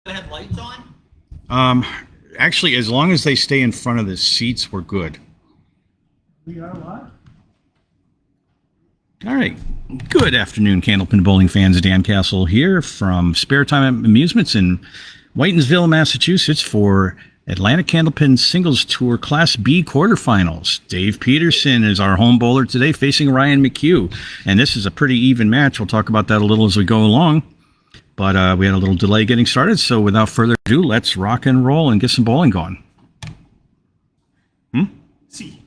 Have lights on? Actually, as long as they stay in front of the seats, we're good. We are live. All right. Good afternoon, Candlepin Bowling fans. Dan Castle here from Sparetime Amusements in Whitensville, Massachusetts for Atlantic Candlepin Singles Tour Class B quarterfinals. Dave Peterson is our home bowler today, facing Ryan McCue. And this is a pretty even match. We'll talk about that a little as we go along. But we had a little delay getting started, so without further ado, let's rock and roll and get some bowling going. C.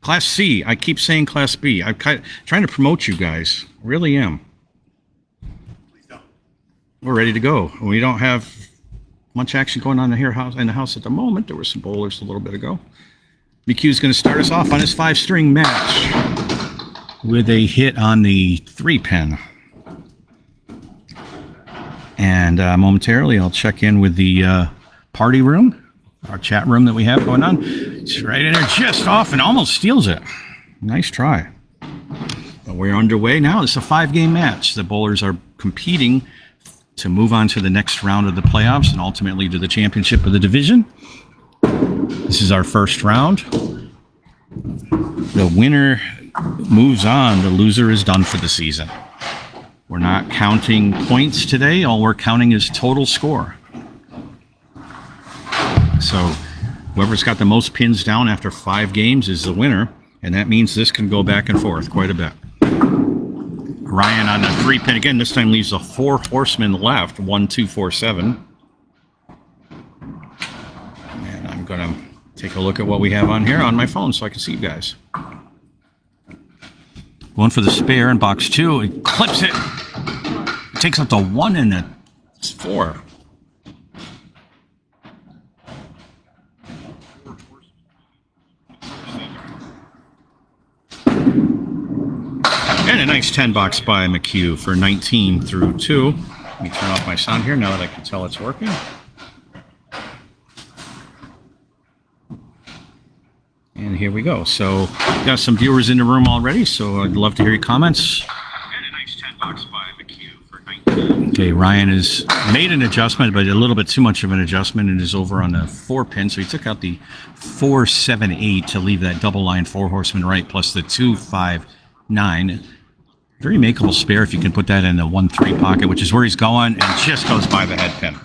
Class C. I keep saying Class B. I'm trying to promote you guys. Really am. Please don't. We're ready to go. We don't have much action going on in the house at the moment. There were some bowlers a little bit ago. McCue's going to start us off on his 5-string match with a hit on the 3-pin. And momentarily, I'll check in with the party room, our chat room that we have going on. It's right in there, just off, and almost steals it. Nice try. But we're underway now. It's a 5-game match. The bowlers are competing to move on to the next round of the playoffs and ultimately to the championship of the division. This is our first round. The winner moves on. The loser is done for the season. We're not counting points today. All we're counting is total score. So whoever's got the most pins down after 5 games is the winner, and that means this can go back and forth quite a bit. Ryan on the 3-pin again. This time leaves a 4 horsemen left. 1, 2, 4, 7. And I'm going to take a look at what we have on here on my phone so I can see you guys. Going for the spare in box 2. He clips it. Takes up the 1 and the 4. And a nice 10 box by McCue for 19 through 2. Let me turn off my sound here now that I can tell it's working. And here we go. So, got some viewers in the room already, so I'd love to hear your comments. And a nice 10 box by McCue for 19. Okay, Ryan has made an adjustment, but a little bit too much of an adjustment, and is over on the 4-pin. So he took out the 4, 7, 8 to leave that double line 4 horseman right, plus the 2, 5, 9. Very makeable spare if you can put that in the 1, 3 pocket, which is where he's going, and just goes by the head pin.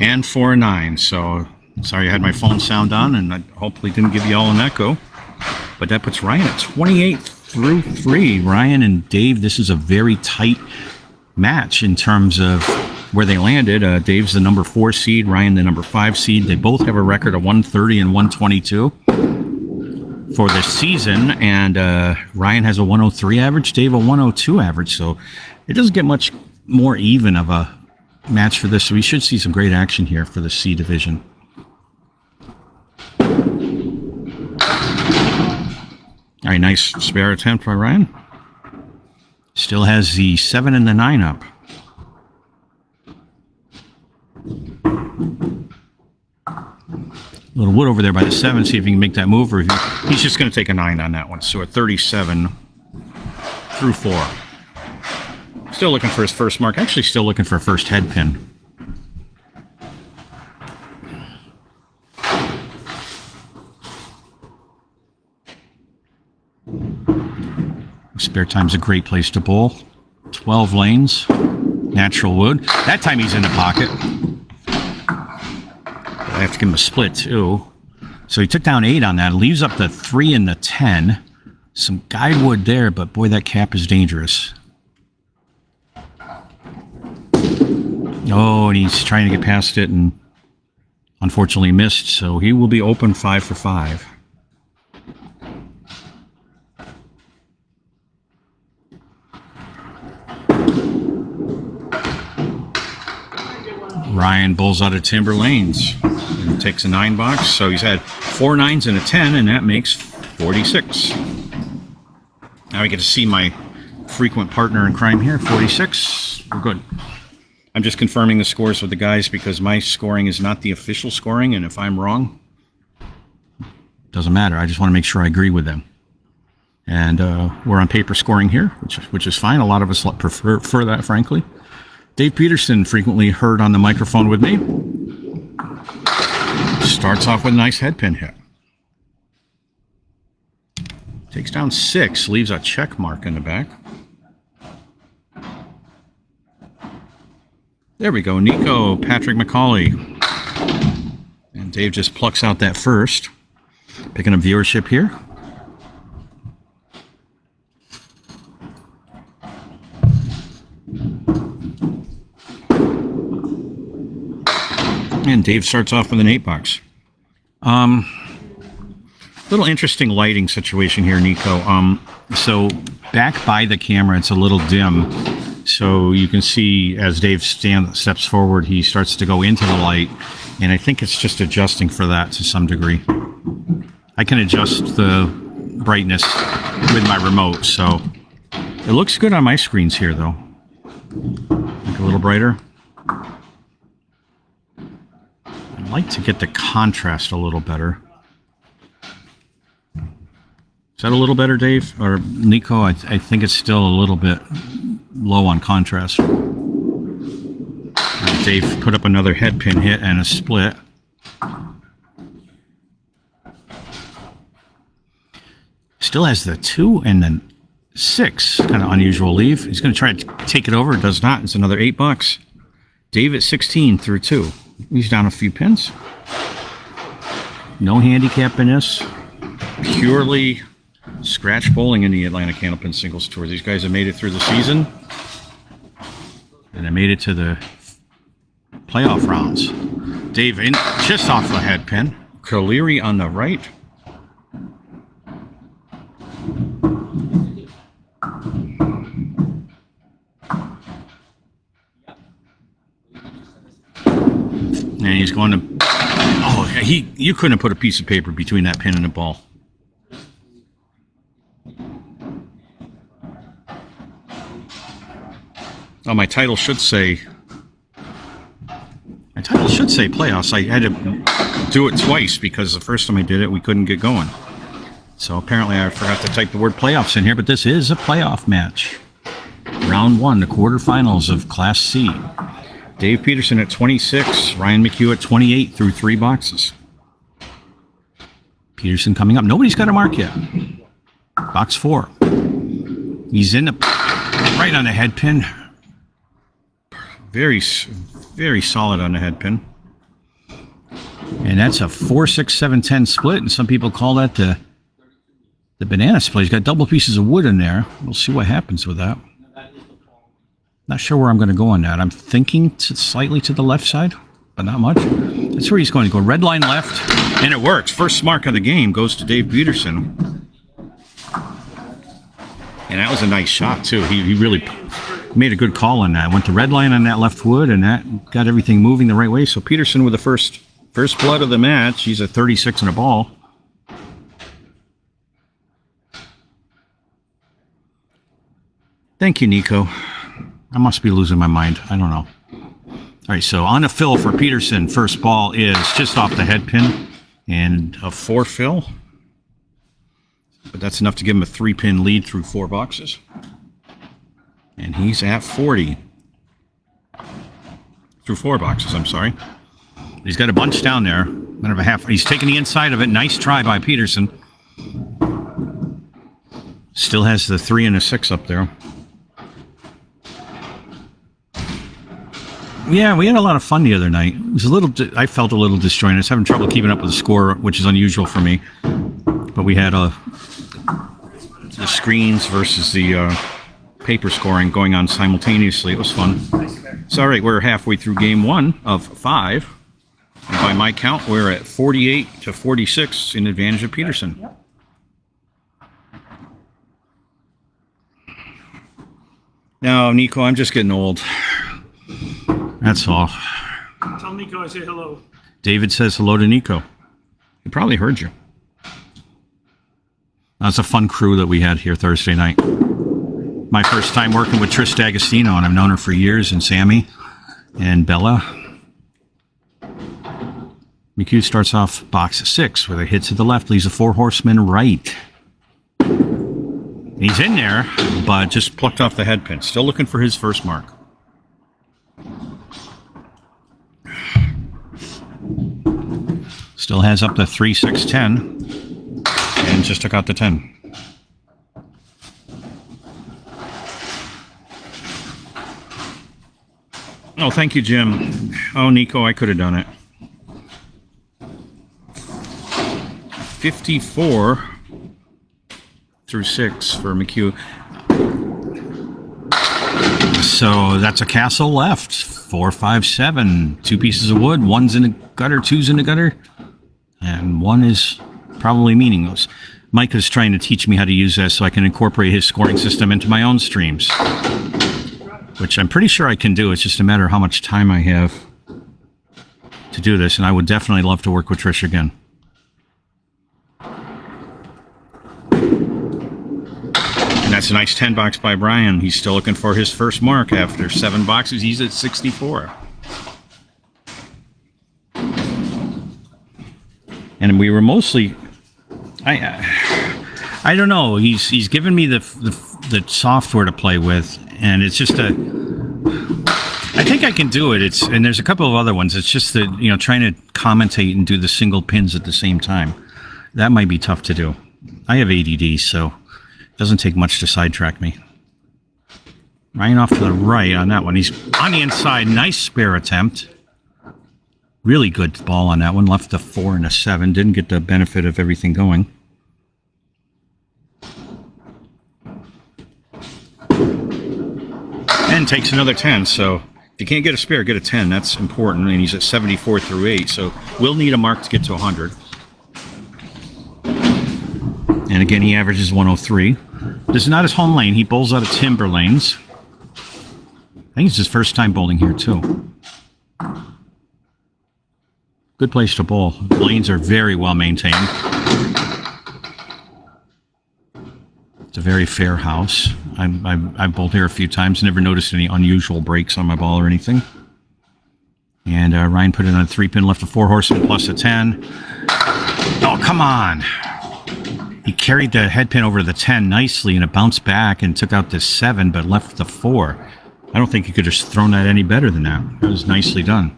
And 4, 9. So sorry I had my phone sound on, and I hopefully didn't give you all an echo. But that puts Ryan at 28 through 3. Ryan and Dave, this is a very tight match in terms of where they landed. Dave's the number 4 seed, Ryan the number 5 seed. They both have a record of 130 and 122 for the season, and Ryan has a 103 average, Dave a 102 average. So it doesn't get much more even of a match for this, so we should see some great action here for the C division. All right, nice spare attempt by Ryan. Still has the 7 and the 9 up. A little wood over there by the 7, see if he can make that move, or he's just going to take a 9 on that one. So a 37 through 4. Still looking for his first mark. Actually, still looking for a first head pin. Spare time's a great place to bowl. 12 lanes, natural wood. That time he's in the pocket. I have to give him a split too. So he took down 8 on that. Leaves up the 3 and the 10. Some guide wood there, but boy, that cap is dangerous. Oh, and he's trying to get past it and unfortunately missed, so he will be open 5 for 5. Ryan bowls out of Timber Lanes and takes a 9 box, so he's had 4 9s and a 10, and that makes 46. Now I get to see my frequent partner in crime here, 46. We're good. I'm just confirming the scores with the guys because my scoring is not the official scoring, and if I'm wrong, Doesn't matter. I just want to make sure I agree with them. And we're on paper scoring here, which is fine. A lot of us prefer that, frankly. Dave Peterson, frequently heard on the microphone with me, starts off with a nice headpin hit. Takes down 6, leaves a check mark in the back. There we go, Nico, Patrick McCauley. And Dave just plucks out that first. Picking up viewership here. And Dave starts off with an 8-box. Little interesting lighting situation here, Nico. So back by the camera, it's a little dim. So you can see as Dave steps forward, he starts to go into the light. And I think it's just adjusting for that to some degree. I can adjust the brightness with my remote. So it looks good on my screens here, though. Like a little brighter. I'd like to get the contrast a little better. Is that a little better, Dave? Or Nico, I think it's still a little bit low on contrast. Dave put up another head pin hit and a split. Still has the 2 and then 6. Kind of unusual leave. He's going to try to take it over. It does not. It's another $8. Dave at 16 through 2. He's down a few pins. No handicap in this. Purely scratch bowling in the Atlanta Candlepin Singles Tour. These guys have made it through the season. And they made it to the playoff rounds. Dave in just off the head pin. Kaleri on the right. And he's going to... Oh, you couldn't have put a piece of paper between that pin and the ball. Oh, my title should say playoffs. I had to do it twice because the first time I did it, we couldn't get going. So apparently I forgot to type the word playoffs in here, but this is a playoff match. Round 1, the quarterfinals of Class C. Dave Peterson at 26, Ryan McCue at 28 through 3 boxes. Peterson coming up. Nobody's got a mark yet. Box 4. He's in the right on the head pin. Very, very solid on the head pin. And that's a 4, 6, 7, 10 split. And some people call that the banana split. He's got double pieces of wood in there. We'll see what happens with that. Not sure where I'm going to go on that. I'm thinking slightly to the left side, but not much. That's where he's going to go. Red line left, and it works. First mark of the game goes to Dave Peterson. And that was a nice shot, too. He really made a good call on that. Went to red line on that left wood, and that got everything moving the right way. So Peterson with the first blood of the match. He's at 36 and a ball. Thank you, Nico. I must be losing my mind. I don't know. All right, so on a fill for Peterson. First ball is just off the head pin and a 4 fill. But that's enough to give him a 3-pin lead through 4 boxes. And he's at 40. Through 4 boxes, I'm sorry. He's got a bunch down there. Kind of a half. He's taking the inside of it. Nice try by Peterson. Still has the 3 and a 6 up there. Yeah, we had a lot of fun the other night. It was a little. I felt a little disjointed. I was having trouble keeping up with the score, which is unusual for me. But we had the screens versus the paper scoring going on simultaneously. It was fun. So, all right, we're halfway through game 1 of 5. And by my count, we're at 48 to 46 in advantage of Peterson. Now, Nico, I'm just getting old. That's all. Tell Nico I say hello. David says hello to Nico. He probably heard you. That's a fun crew that we had here Thursday night. My first time working with Trish D'Agostino, and I've known her for years, and Sammy and Bella. McCue starts off box 6 with a hit to the left, leaves a 4 horseman right. He's in there, but just plucked off the head pin. Still looking for his first mark. Still has up to 3, 6, 10, and just took out the 10. Oh, thank you, Jim. Oh, Nico, I could have done it. 54 through 6 for McCue. So that's a castle left. 4, 5, 7. 2 pieces of wood. 1's in the gutter, 2's in the gutter. And 1 is probably meaningless. Mike is trying to teach me how to use this so I can incorporate his scoring system into my own streams, which I'm pretty sure I can do. It's just a matter of how much time I have to do this, and I would definitely love to work with Trish again. And that's a nice 10 box by Brian. He's still looking for his first mark after 7 boxes. He's at 64. And we were mostly, I don't know. He's given me the software to play with, and it's just I think I can do it. And there's a couple of other ones. It's just that, you know, trying to commentate and do the single pins at the same time. That might be tough to do. I have ADD, so it doesn't take much to sidetrack me. Ryan off to the right on that one. He's on the inside. Nice spare attempt. Really good ball on that one. Left a 4 and a 7. Didn't get the benefit of everything going. And takes another 10. So if you can't get a spare, get a 10. That's important. And he's at 74 through 8. So we'll need a mark to get to 100. And again, he averages 103. This is not his home lane. He bowls out of Timber Lanes. I think it's his first time bowling here, too. Good place to bowl. The lanes are very well maintained. It's a very fair house. I've bowled here a few times. Never noticed any unusual breaks on my ball or anything. And Ryan put it on a 3-pin, left a 4 horseman plus a 10. Oh, come on. He carried the head pin over the 10 nicely, and it bounced back and took out the 7, but left the 4. I don't think he could have thrown that any better than that. That was nicely done.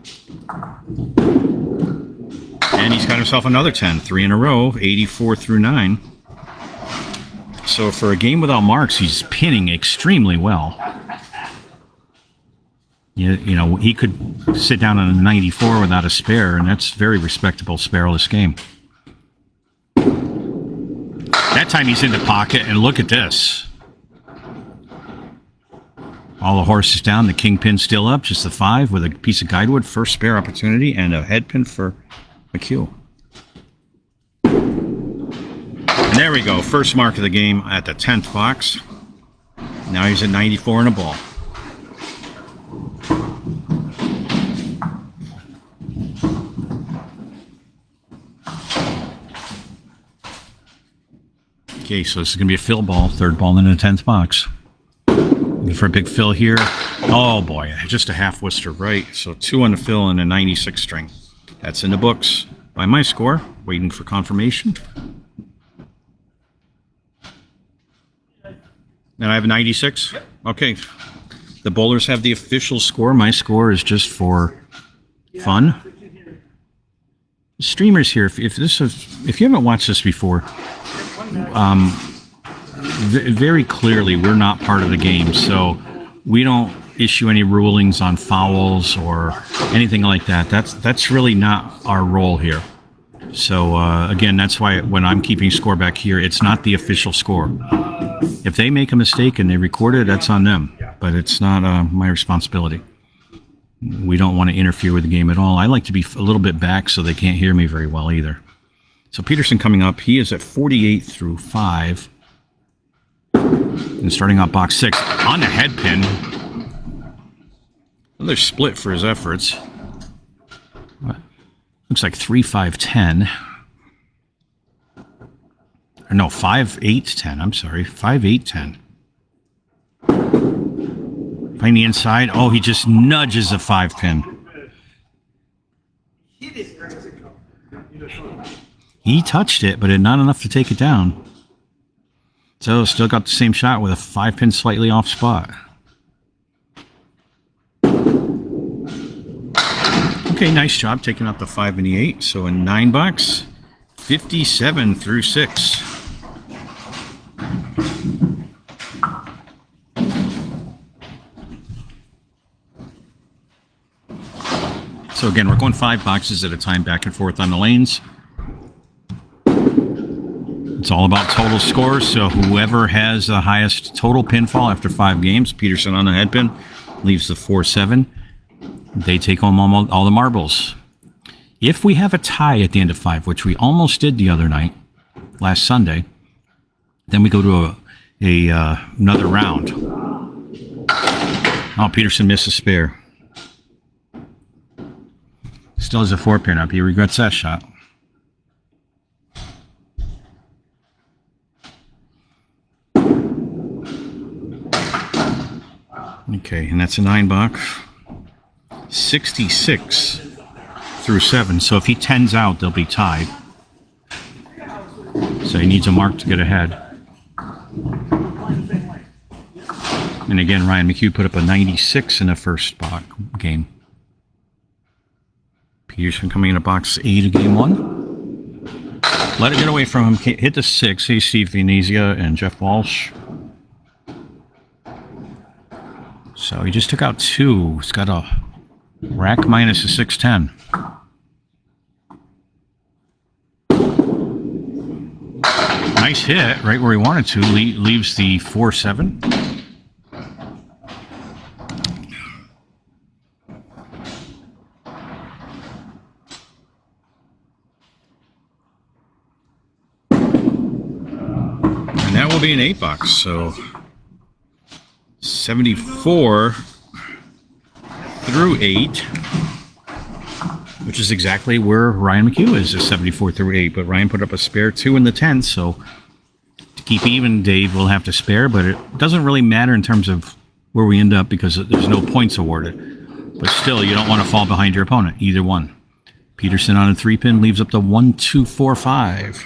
And he's got himself another 10, 3 in a row, 84 through 9. So for a game without marks, he's pinning extremely well. You know, he could sit down on a 94 without a spare, and that's very respectable spareless game. That time he's in the pocket, and look at this. All the horses down, the kingpin still up, just the 5 with a piece of guidewood, first spare opportunity, and a head pin for McCue. And there we go, first mark of the game at the 10th box. Now he's at 94 and a ball. Okay, so this is going to be a fill ball, third ball in the 10th box. Looking for a big fill here. Oh boy, just a half Worcester right. So 2 on the fill and a 96 string. That's in the books by my score. Waiting for confirmation. And I have a 96? Okay. The bowlers have the official score. My score is just for fun. Streamers here, if you haven't watched this before, very clearly we're not part of the game, so we don't issue any rulings on fouls or anything like that. That's really not our role here. So again, that's why when I'm keeping score back here, it's not the official score. If they make a mistake and they record it, that's on them, but it's not my responsibility. We don't want to interfere with the game at all. I like to be a little bit back so they can't hear me very well either. So Peterson coming up, he is at 48 through 5. And starting out box 6 on the head pin. Another split for his efforts. Looks like 3, 5, 10. Or no, 5, 8, 10. I'm sorry. 5, 8, 10. Find the inside. Oh, he just nudges a 5 pin. He touched it, but not enough to take it down. So still got the same shot with a 5-pin slightly off spot. Okay, nice job taking out the 5 and the 8. So a 9 box, 57 through 6. So again, we're going 5 boxes at a time, back and forth on the lanes. It's all about total scores, so whoever has the highest total pinfall after 5 games, Peterson on the head pin, leaves the 4-7. They take home all the marbles. If we have a tie at the end of 5, which we almost did the other night, last Sunday, then we go to another round. Oh, Peterson missed a spare. Still has a 4-pin up. He regrets that shot. Okay, and that's a 9 box. 66 through 7. So if he 10s out, they'll be tied. So he needs a mark to get ahead. And again, Ryan McCue put up a 96 in the first game. Peterson coming in a box 8 of game 1. Let it get away from him. Hit the 6. Hey, Steve Venezia and Jeff Walsh. So he just took out 2. He's got a rack minus a 610. Nice hit, right where he wanted to. Leaves the 4-7. And that will be an 8 box, so 74 through 8, which is exactly where Ryan McCue is 74 through 8. But Ryan put up a spare 2 in the 10th, so to keep even, Dave will have to spare. But it doesn't really matter in terms of where we end up because there's no points awarded. But still, you don't want to fall behind your opponent, either one. Peterson on a 3-pin leaves up to 1, 2, 4, 5.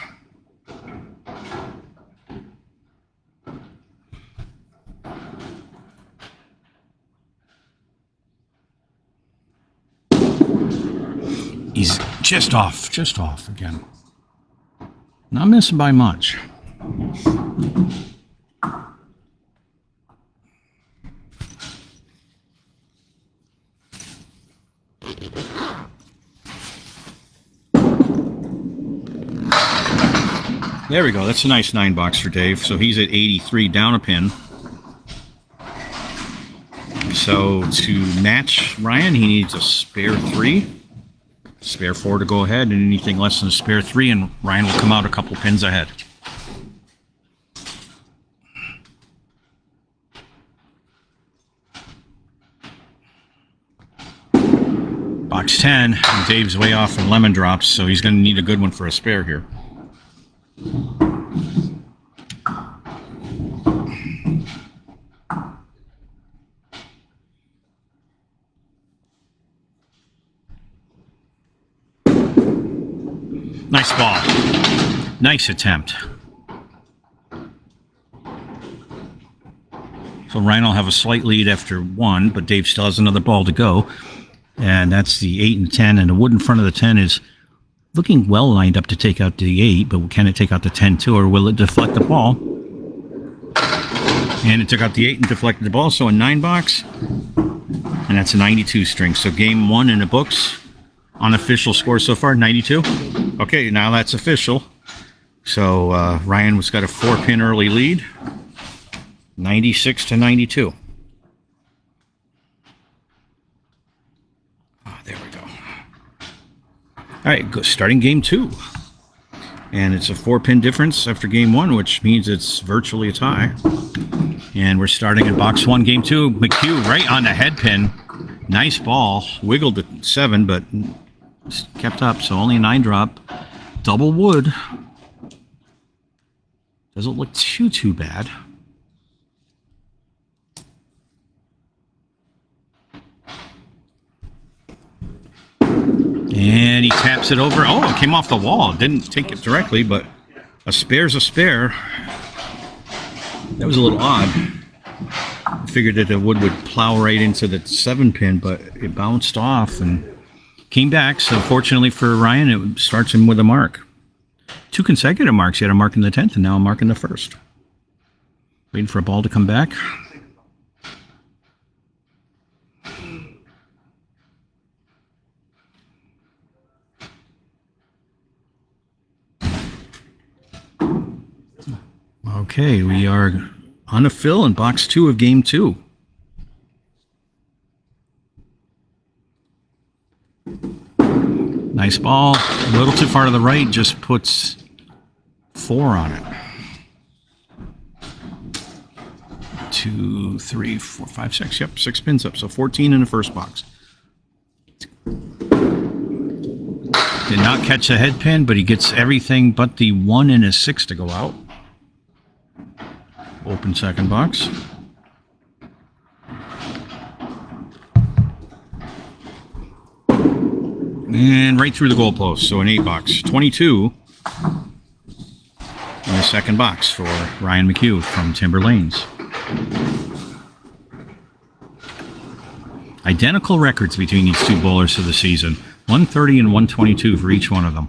He's just off again. Not missing by much. There we go. That's a nice 9 box for Dave. So he's at 83, down a pin. So to match Ryan, he needs a spare 3. Spare 4 to go ahead, and anything less than a spare 3, and Ryan will come out a couple pins ahead. Box 10, and Dave's way off in lemon drops, so he's going to need a good one for a spare here. Nice ball. Nice attempt. So Ryan will have a slight lead after 1, but Dave still has another ball to go. And that's the 8 and 10, and the wood in front of the 10 is looking well lined up to take out the 8, but can it take out the 10 too, or will it deflect the ball? And it took out the 8 and deflected the ball, so a 9 box. And that's a 92 string. So game 1 in the books. Unofficial score so far, 92. Okay, now that's official. So Ryan was got a 4-pin early lead, 96 to 92. There we go. All right, starting game 2. And it's a 4-pin difference after game 1, which means it's virtually a tie. And we're starting in box 1, game 2. McCue right on the head pin. Nice ball. Wiggled at 7, but kept up, so only a 9 drop. Double wood. Doesn't look too bad. And he taps Flips it over. Oh, it came off the wall. Didn't take it directly, but a spare's a spare. That was a little odd. I figured that the wood would plow right into the 7-pin, but it bounced off and came back. So fortunately for Ryan, it starts him with a mark. 2 consecutive marks. He had a mark in the 10th and now a mark in the 1st. Waiting for a ball to come back. Okay, we are on a fill in box 2 of game 2. Nice ball. A little too far to the right, just puts 4 on it. 2, 3, 4, 5, 6. Yep, 6 pins up. So 14 in the first box. Did not catch the head pin, but he gets everything but the 1 and a 6 to go out. Open second box. And right through the goalpost. So an 8 box. 22 in the second box for Ryan McCue from Timber Lanes. Identical records between these 2 bowlers for the season. 130 and 122 for each one of them.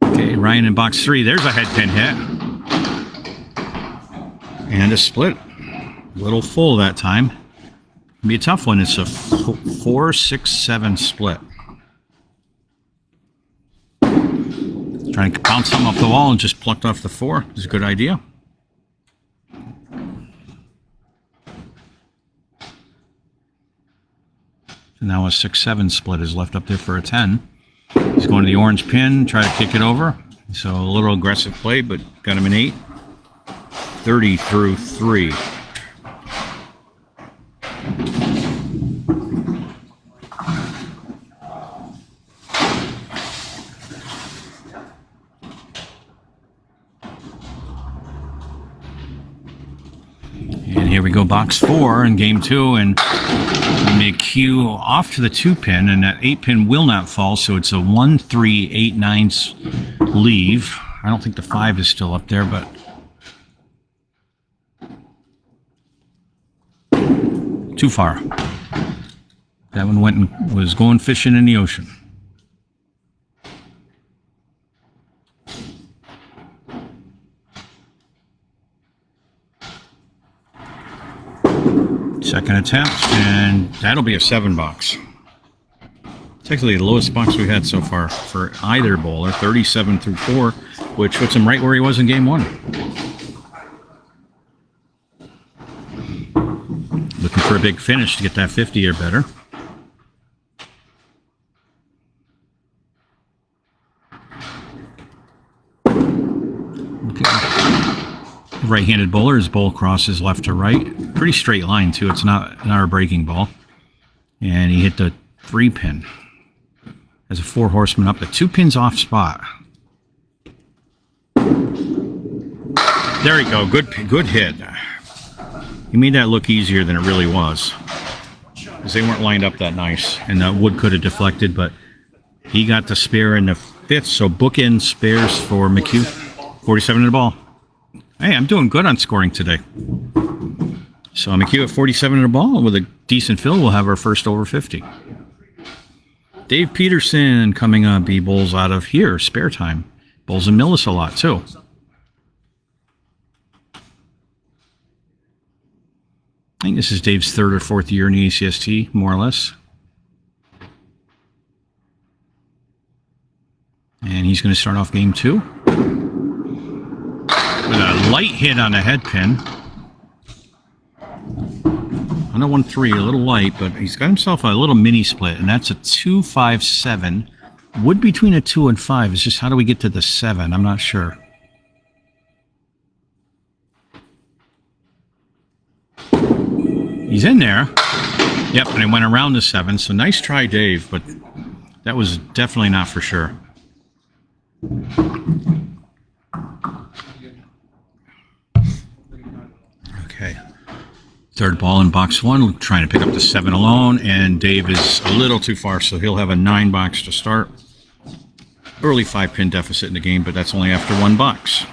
Okay, Ryan in box 3. There's a head pin hit. And a split. A little full that time. It'll be a tough one. It's a 4, 6, 7 split. Trying to bounce something off the wall and just plucked off the 4. It's a good idea. So now a 6, 7 split is left up there for a 10. He's going to the orange pin, try to kick it over. So a little aggressive play, but got him an 8. 30 through 3. And here we go, box 4 in game 2, and McCue off to the 2-pin, and that 8-pin will not fall, so it's a 1, 3, 8, 9 leave. I don't think the 5 is still up there, but too far. That one went and was going fishing in the ocean. Second attempt, and that'll be a 7 box. It's actually the lowest box we've had so far for either bowler, 37 through 4, which puts him right where he was in game 1. Looking for a big finish to get that 50 or better. Right-handed bowler, his bowl crosses left to right. Pretty straight line, too. It's not a breaking ball. And he hit the 3-pin. As a 4 horseman up, the 2 pins off spot. There you go. Good hit. He made that look easier than it really was, because they weren't lined up that nice. And the wood could have deflected, but he got the spare in the 5th. So bookend spares for McCue. 47 in the ball. Hey, I'm doing good on scoring today. So McCue at 47 in the ball. With a decent fill, we'll have our first over 50. Dave Peterson coming up. He bowls out of here, Sparetime. Bowls in Millis a lot, too. I think this is Dave's 3rd or 4th year in the ACST, more or less. And he's going to start off game 2. With a light hit on the head pin. On a 1-3, a little light, but he's got himself a little mini split, and that's a 2-5-7. Wood between a 2 and 5 is just how do we get to the 7? I'm not sure. He's in there. Yep, and it went around the 7, so nice try, Dave, but that was definitely not for sure. Okay. Third ball in box 1, trying to pick up the 7 alone, and Dave is a little too far, so he'll have a 9 box to start. Early 5-pin deficit in the game, but that's only after 1 box.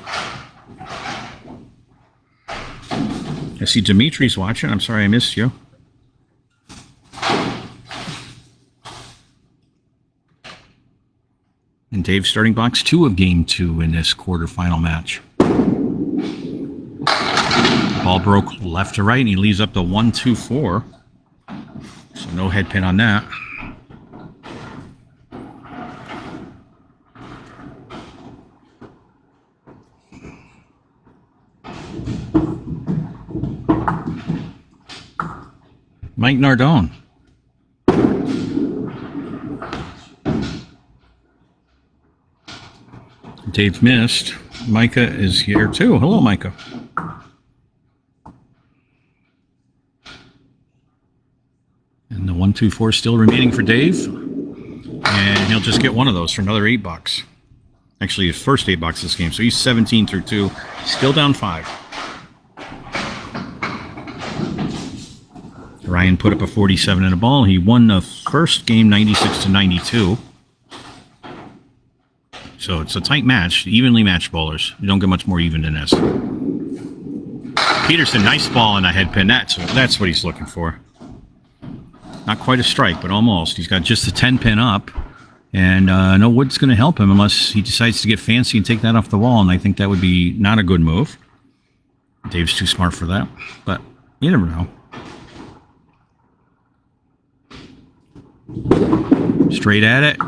I see Dimitri's watching. I'm sorry I missed you. And Dave's starting box 2 of game 2 in this quarterfinal match. Ball broke left to right, and he leaves up the 1-2-4. So no head pin on that. Mike Nardone. Dave missed. Micah is here too. Hello, Micah. And the 1-2-4 still remaining for Dave. And he'll just get one of those for another 8 bucks. Actually, his first 8 bucks this game. So he's 17 through 2. Still down 5. Ryan put up a 47 in a ball. He won the first game 96-92. So it's a tight match, evenly matched bowlers. You don't get much more even than this. Peterson, nice ball in a head pin. That's what he's looking for. Not quite a strike, but almost. He's got just the 10 pin up, and no wood's going to help him unless he decides to get fancy and take that off the wall, and I think that would be not a good move. Dave's too smart for that, but you never know. Straight at it.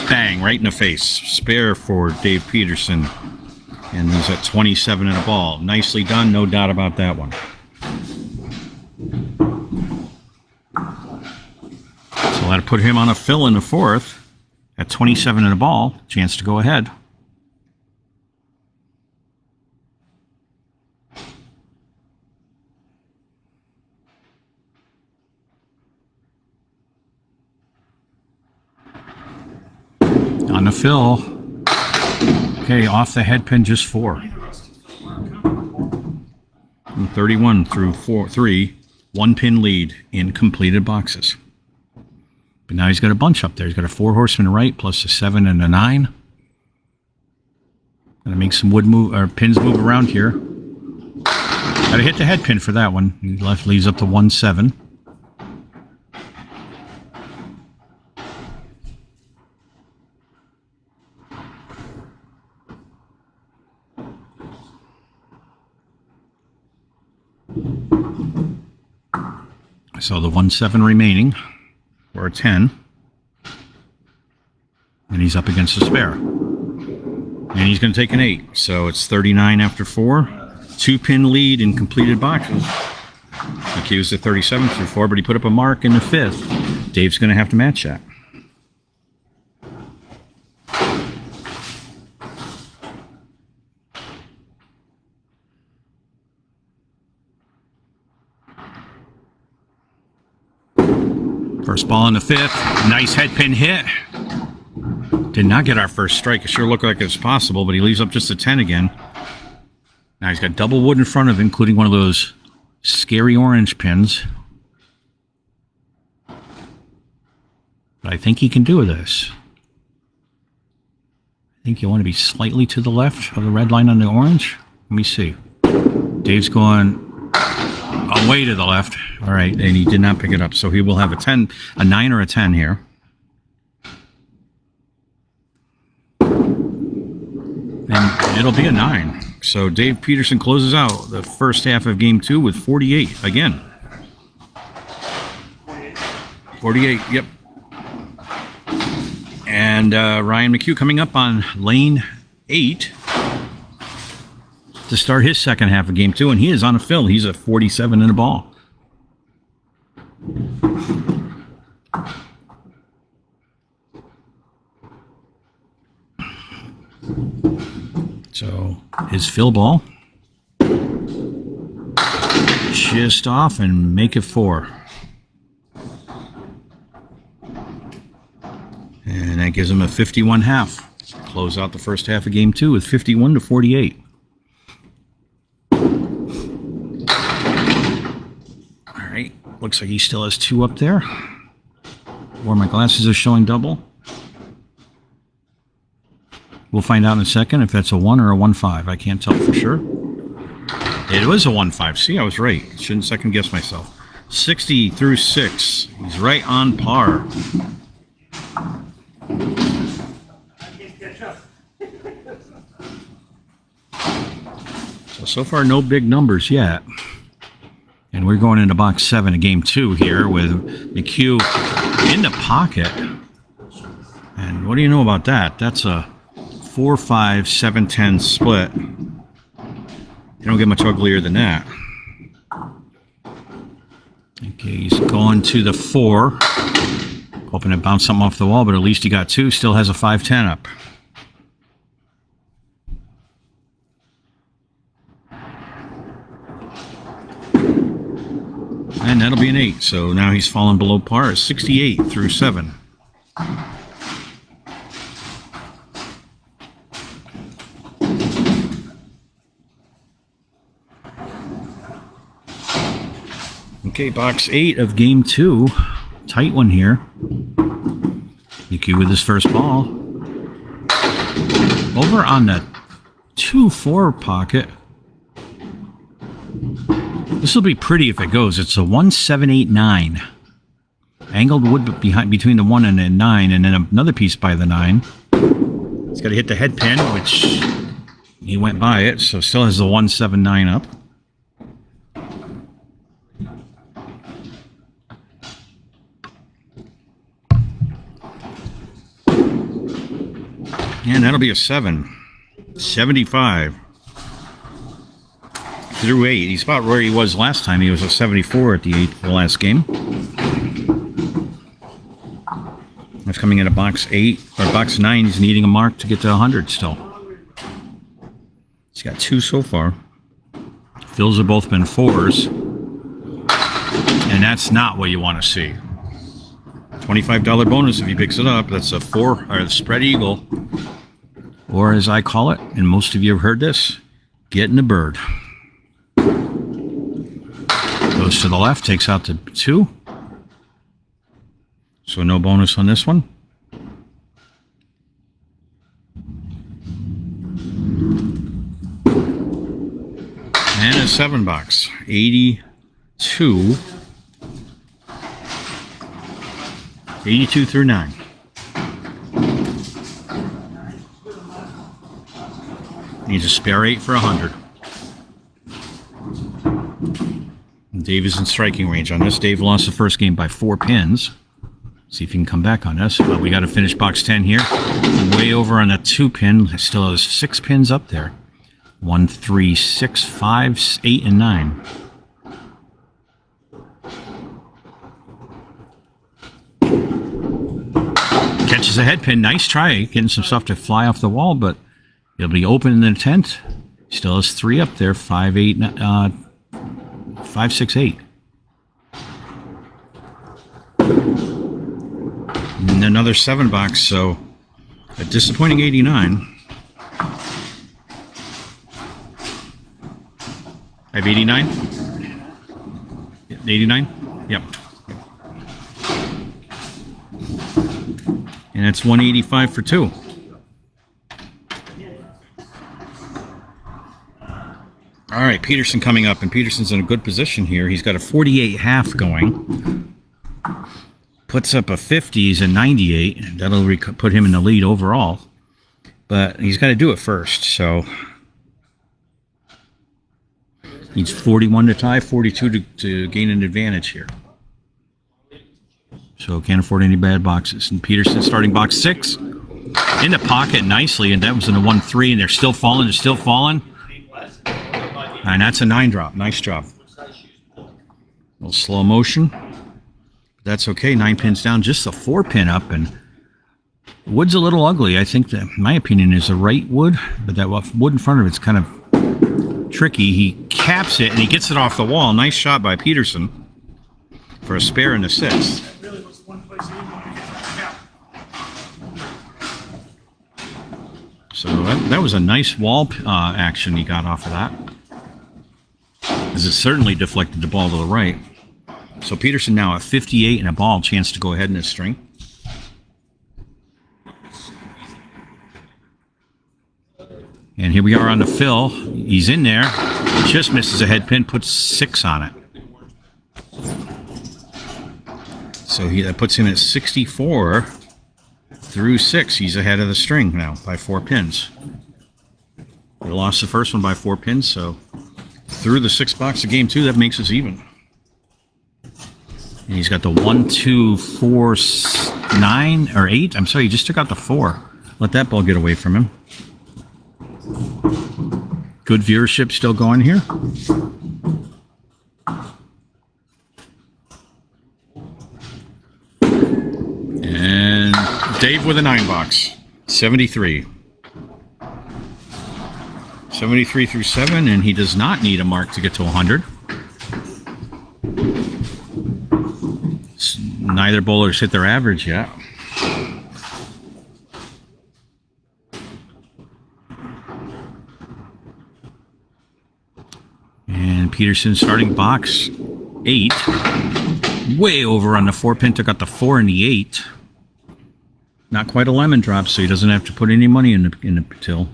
Bang, right in the face. Spare for Dave Peterson. And he's at 27 in a ball. Nicely done, no doubt about that one. So that'll put him on a fill in the 4th at 27 in a ball. Chance to go ahead. On the fill. Okay, off the head pin, just 4. From 31 through 3, 1 pin lead in completed boxes. But now he's got a bunch up there. He's got a 4 horseman right, plus a 7 and a 9. Gotta make some wood move or pins move around here. Gotta hit the head pin for that one. He leaves up to 1-7. So the 1-7 remaining, or a 10. And he's up against the spare. And he's going to take an 8. So it's 39 after 4. 2-pin lead in completed boxes. McCue's at 37 through 4, but he put up a mark in the 5th. Dave's going to have to match that. First ball in the 5th. Nice head pin hit. Did not get our first strike. It sure looked like it's possible, but he leaves up just a 10 again. Now he's got double wood in front of him, including one of those scary orange pins. But I think he can do this. I think you want to be slightly to the left of the red line on the orange. Let me see. Dave's going away to the left. All right, and he did not pick it up, so he will have a 10, a 9 or a 10 here. And it'll be a 9. So Dave Peterson closes out the first half of game 2 with 48 again. 48, yep. And Ryan McCue coming up on lane 8 to start his second half of game 2, and he is on a fill. He's at 47 in a ball. So his fill ball just off and make it 4. And that gives him a 51 half. Close out the first half of game 2 with 51 to 48. Looks like he still has 2 up there. Or my glasses are showing double. We'll find out in a second if that's a 1 or a 1-5. I can't tell for sure. It was a 1-5. See, I was right. Shouldn't second guess myself. 60 through 6. He's right on par. So far, no big numbers yet. And we're going into box 7 of game 2 here with McCue in the pocket. And what do you know about that? That's a 4-5, 7-10 split. You don't get much uglier than that. Okay, he's going to the 4. Hoping to bounce something off the wall, but at least he got 2. Still has a 5-10 up. And that'll be an 8. So now he's fallen below par. 68 through 7. Okay, box 8 of game 2. Tight one here. McCue with his first ball. Over on the 2-4 pocket. This will be pretty if it goes. It's a 1-7-8-9. Angled wood between the 1 and the 9, and then another piece by the 9. He's got to hit the head pin, which he went by it, so still has the 1-7-9 up. And that'll be a 7. 75 through 8. He's about where he was last time. He was a 74 at the 8th of the last game. That's coming into box 8 or box 9. He's needing a mark to get to 100 still. He's got 2 so far. Fills have both been 4s. And that's not what you want to see. $25 bonus if he picks it up. That's a 4 or the spread eagle. Or as I call it, and most of you have heard this, getting the bird. Goes to the left, takes out the 2. So no bonus on this one. And a 7 box. 82. 82 through 9. Needs a spare 8 for 100. Dave is in striking range on this. Dave lost the first game by 4 pins. See if he can come back on us. But we got to finish box 10 here. Way over on that 2 pin. Still has 6 pins up there. 1, 3, 6, 5, 8, and 9. Catches a head pin. Nice try. Getting some stuff to fly off the wall, but it'll be open in the tent. Still has 3 up there. 5, 8, 5, 6, 8. And another 7 box, so a disappointing 89. I have 89? 89? Yep. And that's 185 for 2. All right, Peterson coming up, and Peterson's in a good position here. He's got a 48.5 going. Puts up a 50s and 98. That'll put him in the lead overall. But he's got to do it first, so needs 41 to tie, 42 to gain an advantage here. So can't afford any bad boxes. And Peterson starting box 6 in the pocket nicely, and that was in a 1-3, and they're still falling. They're still falling. And that's a 9 drop. Nice job. A little slow motion. That's okay. 9 pins down. Just a 4 pin up. And wood's a little ugly. I think that, in my opinion, is a right wood. But that wood in front of it's kind of tricky. He caps it and he gets it off the wall. Nice shot by Peterson for a spare in the 6th. So that was a nice wall action he got off of that. As it certainly deflected the ball to the right. So Peterson now at 58 and a ball, chance to go ahead in this string. And here we are on the fill. He's in there. Just misses a head pin, puts 6 on it. So that puts him at 64 through 6. He's ahead of the string now by 4 pins. We lost the first one by 4 pins, so through the 6 box of game 2, that makes us even. And he's got the 1, 2, 4, 9, or 8. I'm sorry, he just took out the 4. Let that ball get away from him. Good viewership still going here. And Dave with a 9 box. 73. 73 through 7, and he does not need a mark to get to 100. Neither bowlers hit their average yet. And Peterson starting box 8. Way over on the 4 pin, took out the 4 and the 8. Not quite a lemon drop, so he doesn't have to put any money in the till.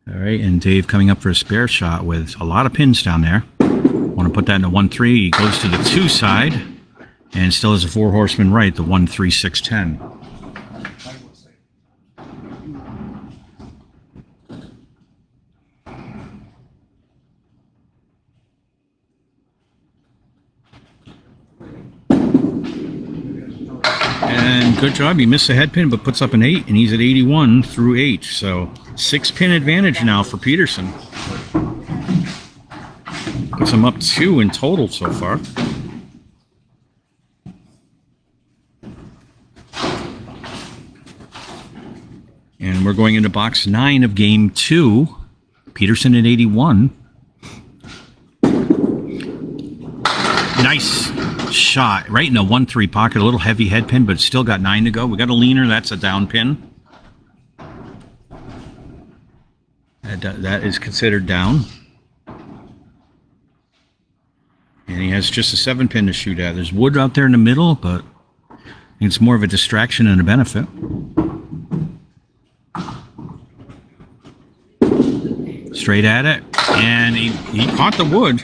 All right, and Dave coming up for a spare shot with a lot of pins down there. Want to put that in the 1-3. He goes to the 2 side and still has a 4 horseman right, the 1, 3, 6, 10. And good job. He missed a head pin, but puts up an 8, and he's at 81 through 8. So 6 pin advantage now for Peterson. Puts him up 2 in total so far. And we're going into box 9 of game 2. Peterson at 81. Nice shot right in a 1-3 pocket, a little heavy head pin, but still got 9 to go. We got a leaner, that's a down pin. That is considered down. And he has just a 7 pin to shoot at. There's wood out there in the middle, but it's more of a distraction and a benefit. Straight at it, and he caught the wood.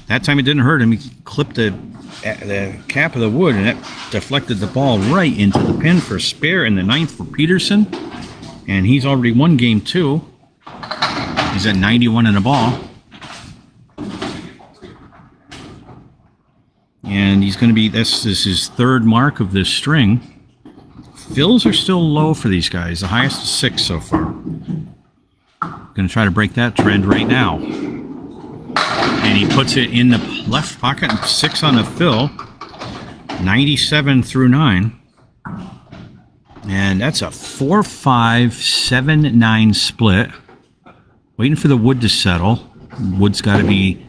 That time it didn't hurt him. He clipped the cap of the wood, and that deflected the ball right into the pin for a spare in the 9th for Peterson. And he's already won game 2. He's at 91 in the ball. And he's going to be, this is his 3rd mark of this string. Fills are still low for these guys. The highest is 6 so far. Going to try to break that trend right now. And he puts it in the left pocket, 6 on the fill. 97 through 9. And that's a 4-5-7-9 split. Waiting for the wood to settle. Wood's got to be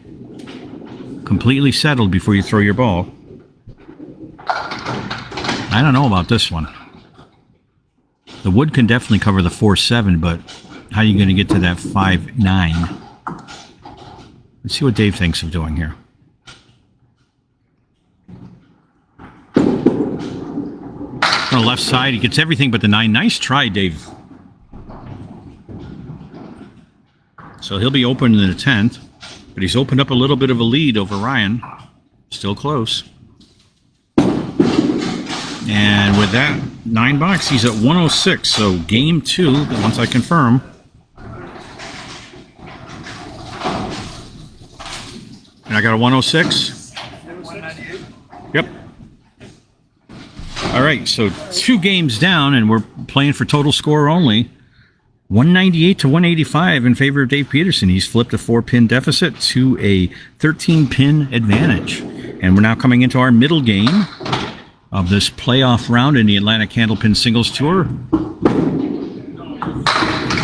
completely settled before you throw your ball. I don't know about this one. The wood can definitely cover the 4-7, but how are you going to get to that 5-9? Let's see what Dave thinks of doing here. On the left side, he gets everything but the 9. Nice try, Dave. So he'll be open in the 10th, but he's opened up a little bit of a lead over Ryan. Still close. And with that 9 box, he's at 106. So game 2, once I confirm. And I got a 106. Yep. All right, so 2 games down, and we're playing for total score only. 198 to 185 in favor of Dave Peterson. He's flipped a 4-pin deficit to a 13-pin advantage. And we're now coming into our middle game of this playoff round in the Atlantic Candlepin Singles Tour.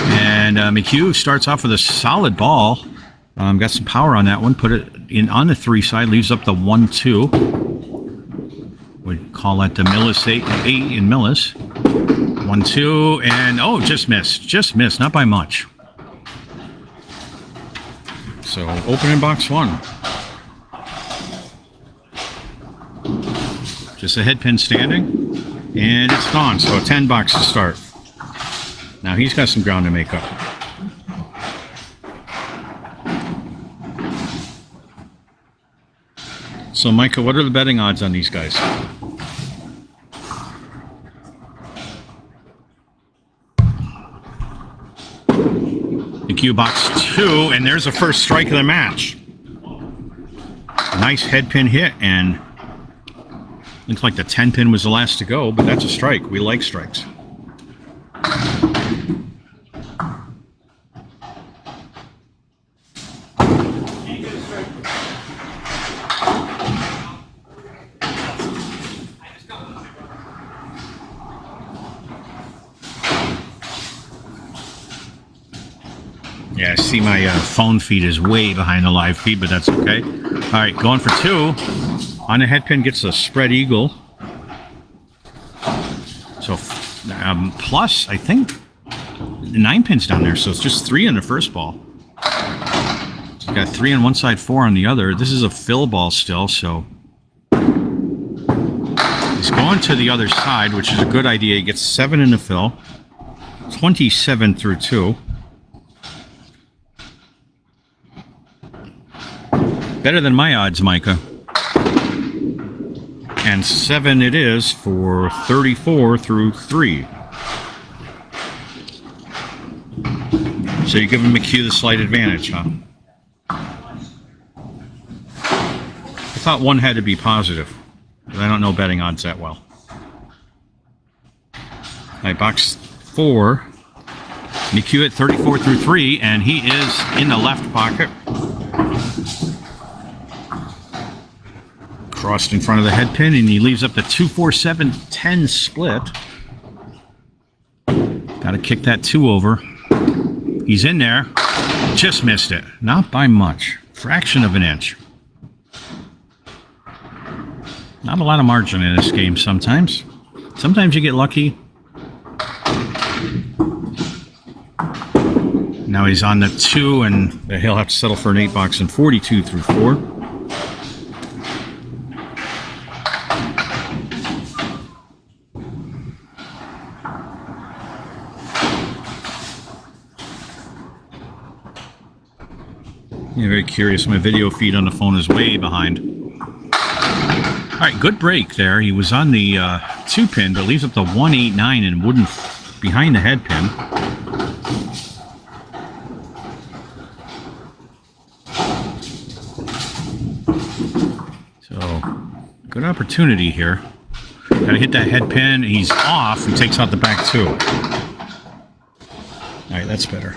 And McCue starts off with a solid ball. Got some power on that one. Put it in on the 3 side. Leaves up the 1-2. We'd call that the Millis 8 in Millis. 1-2, and oh, just missed. Just missed, not by much. So opening box 1. Just a head pin standing, and it's gone. So a 10 box to start. Now he's got some ground to make up. So Micah, what are the betting odds on these guys? McCue box 2, and there's the first strike of the match. Nice head pin hit, and looks like the 10 pin was the last to go, but that's a strike. We like strikes. Yeah, I see my phone feed is way behind the live feed, but that's okay. All right, going for 2. On the head pin, gets a spread eagle. So, plus, I think, 9 pins down there, so it's just 3 in the first ball. So got 3 on one side, 4 on the other. This is a fill ball still, so he's going to the other side, which is a good idea. He gets 7 in the fill. 27 through 2. Better than my odds, Micah. And 7 it is for 34 through 3. So you're giving McCue the slight advantage, huh? I thought 1 had to be positive, but I don't know betting odds that well. All right, box 4. McCue at 34 through 3, and he is in the left pocket. Crossed in front of the head pin, and he leaves up the 2-4-7-10 split. Got to kick that 2 over. He's in there. Just missed it. Not by much. Fraction of an inch. Not a lot of margin in this game sometimes. Sometimes you get lucky. Now he's on the 2, and he'll have to settle for an 8 box in 42 through 4. Yeah, very curious. My video feed on the phone is way behind. All right, good break there. He was on the 2 pin, but leaves up the 1-8-9 and wooden behind the head pin. So, good opportunity here. Got to hit that head pin. He's off and takes out the back 2. All right, that's better.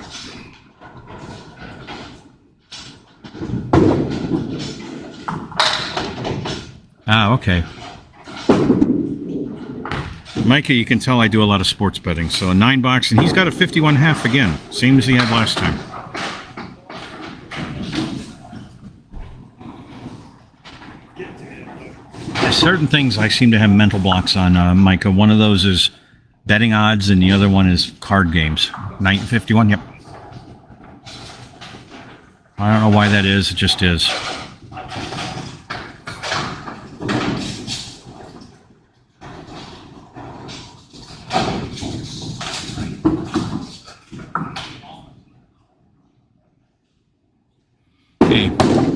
Ah, okay. Micah, you can tell I do a lot of sports betting. So a 9 box, and he's got a 51.5 again. Same as he had last time. There's certain things I seem to have mental blocks on, Micah. One of those is betting odds, and the other one is card games. 951, yep. I don't know why that is. It just is.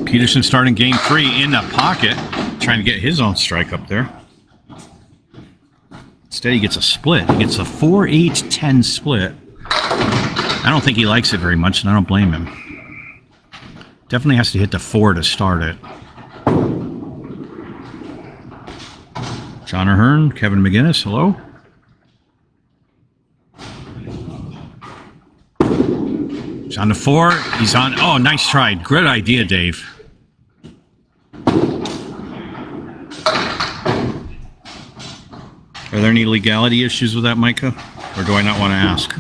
Peterson starting game 3 in the pocket, trying to get his own strike up there. Instead, he gets a split. He gets a 4-8-10 split. I don't think he likes it very much, and I don't blame him. Definitely has to hit the 4 to start it. John Ahern, Kevin McGinnis, hello. He's on the 4. He's on. Oh, nice try. Good idea, Dave. Are there any legality issues with that, Micah? Or do I not want to ask?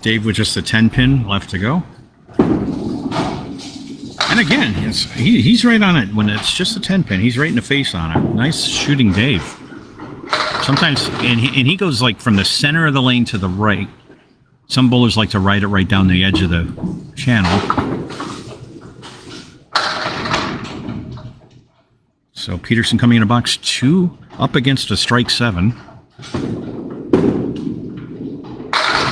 Dave with just a 10 pin left to go. And again, he's right on it. When it's just a 10 pin, he's right in the face on it. Nice shooting, Dave. Sometimes, and he goes like from the center of the lane to the right. Some bowlers like to ride it right down the edge of the channel. So Peterson coming into box 2, up against a strike 7.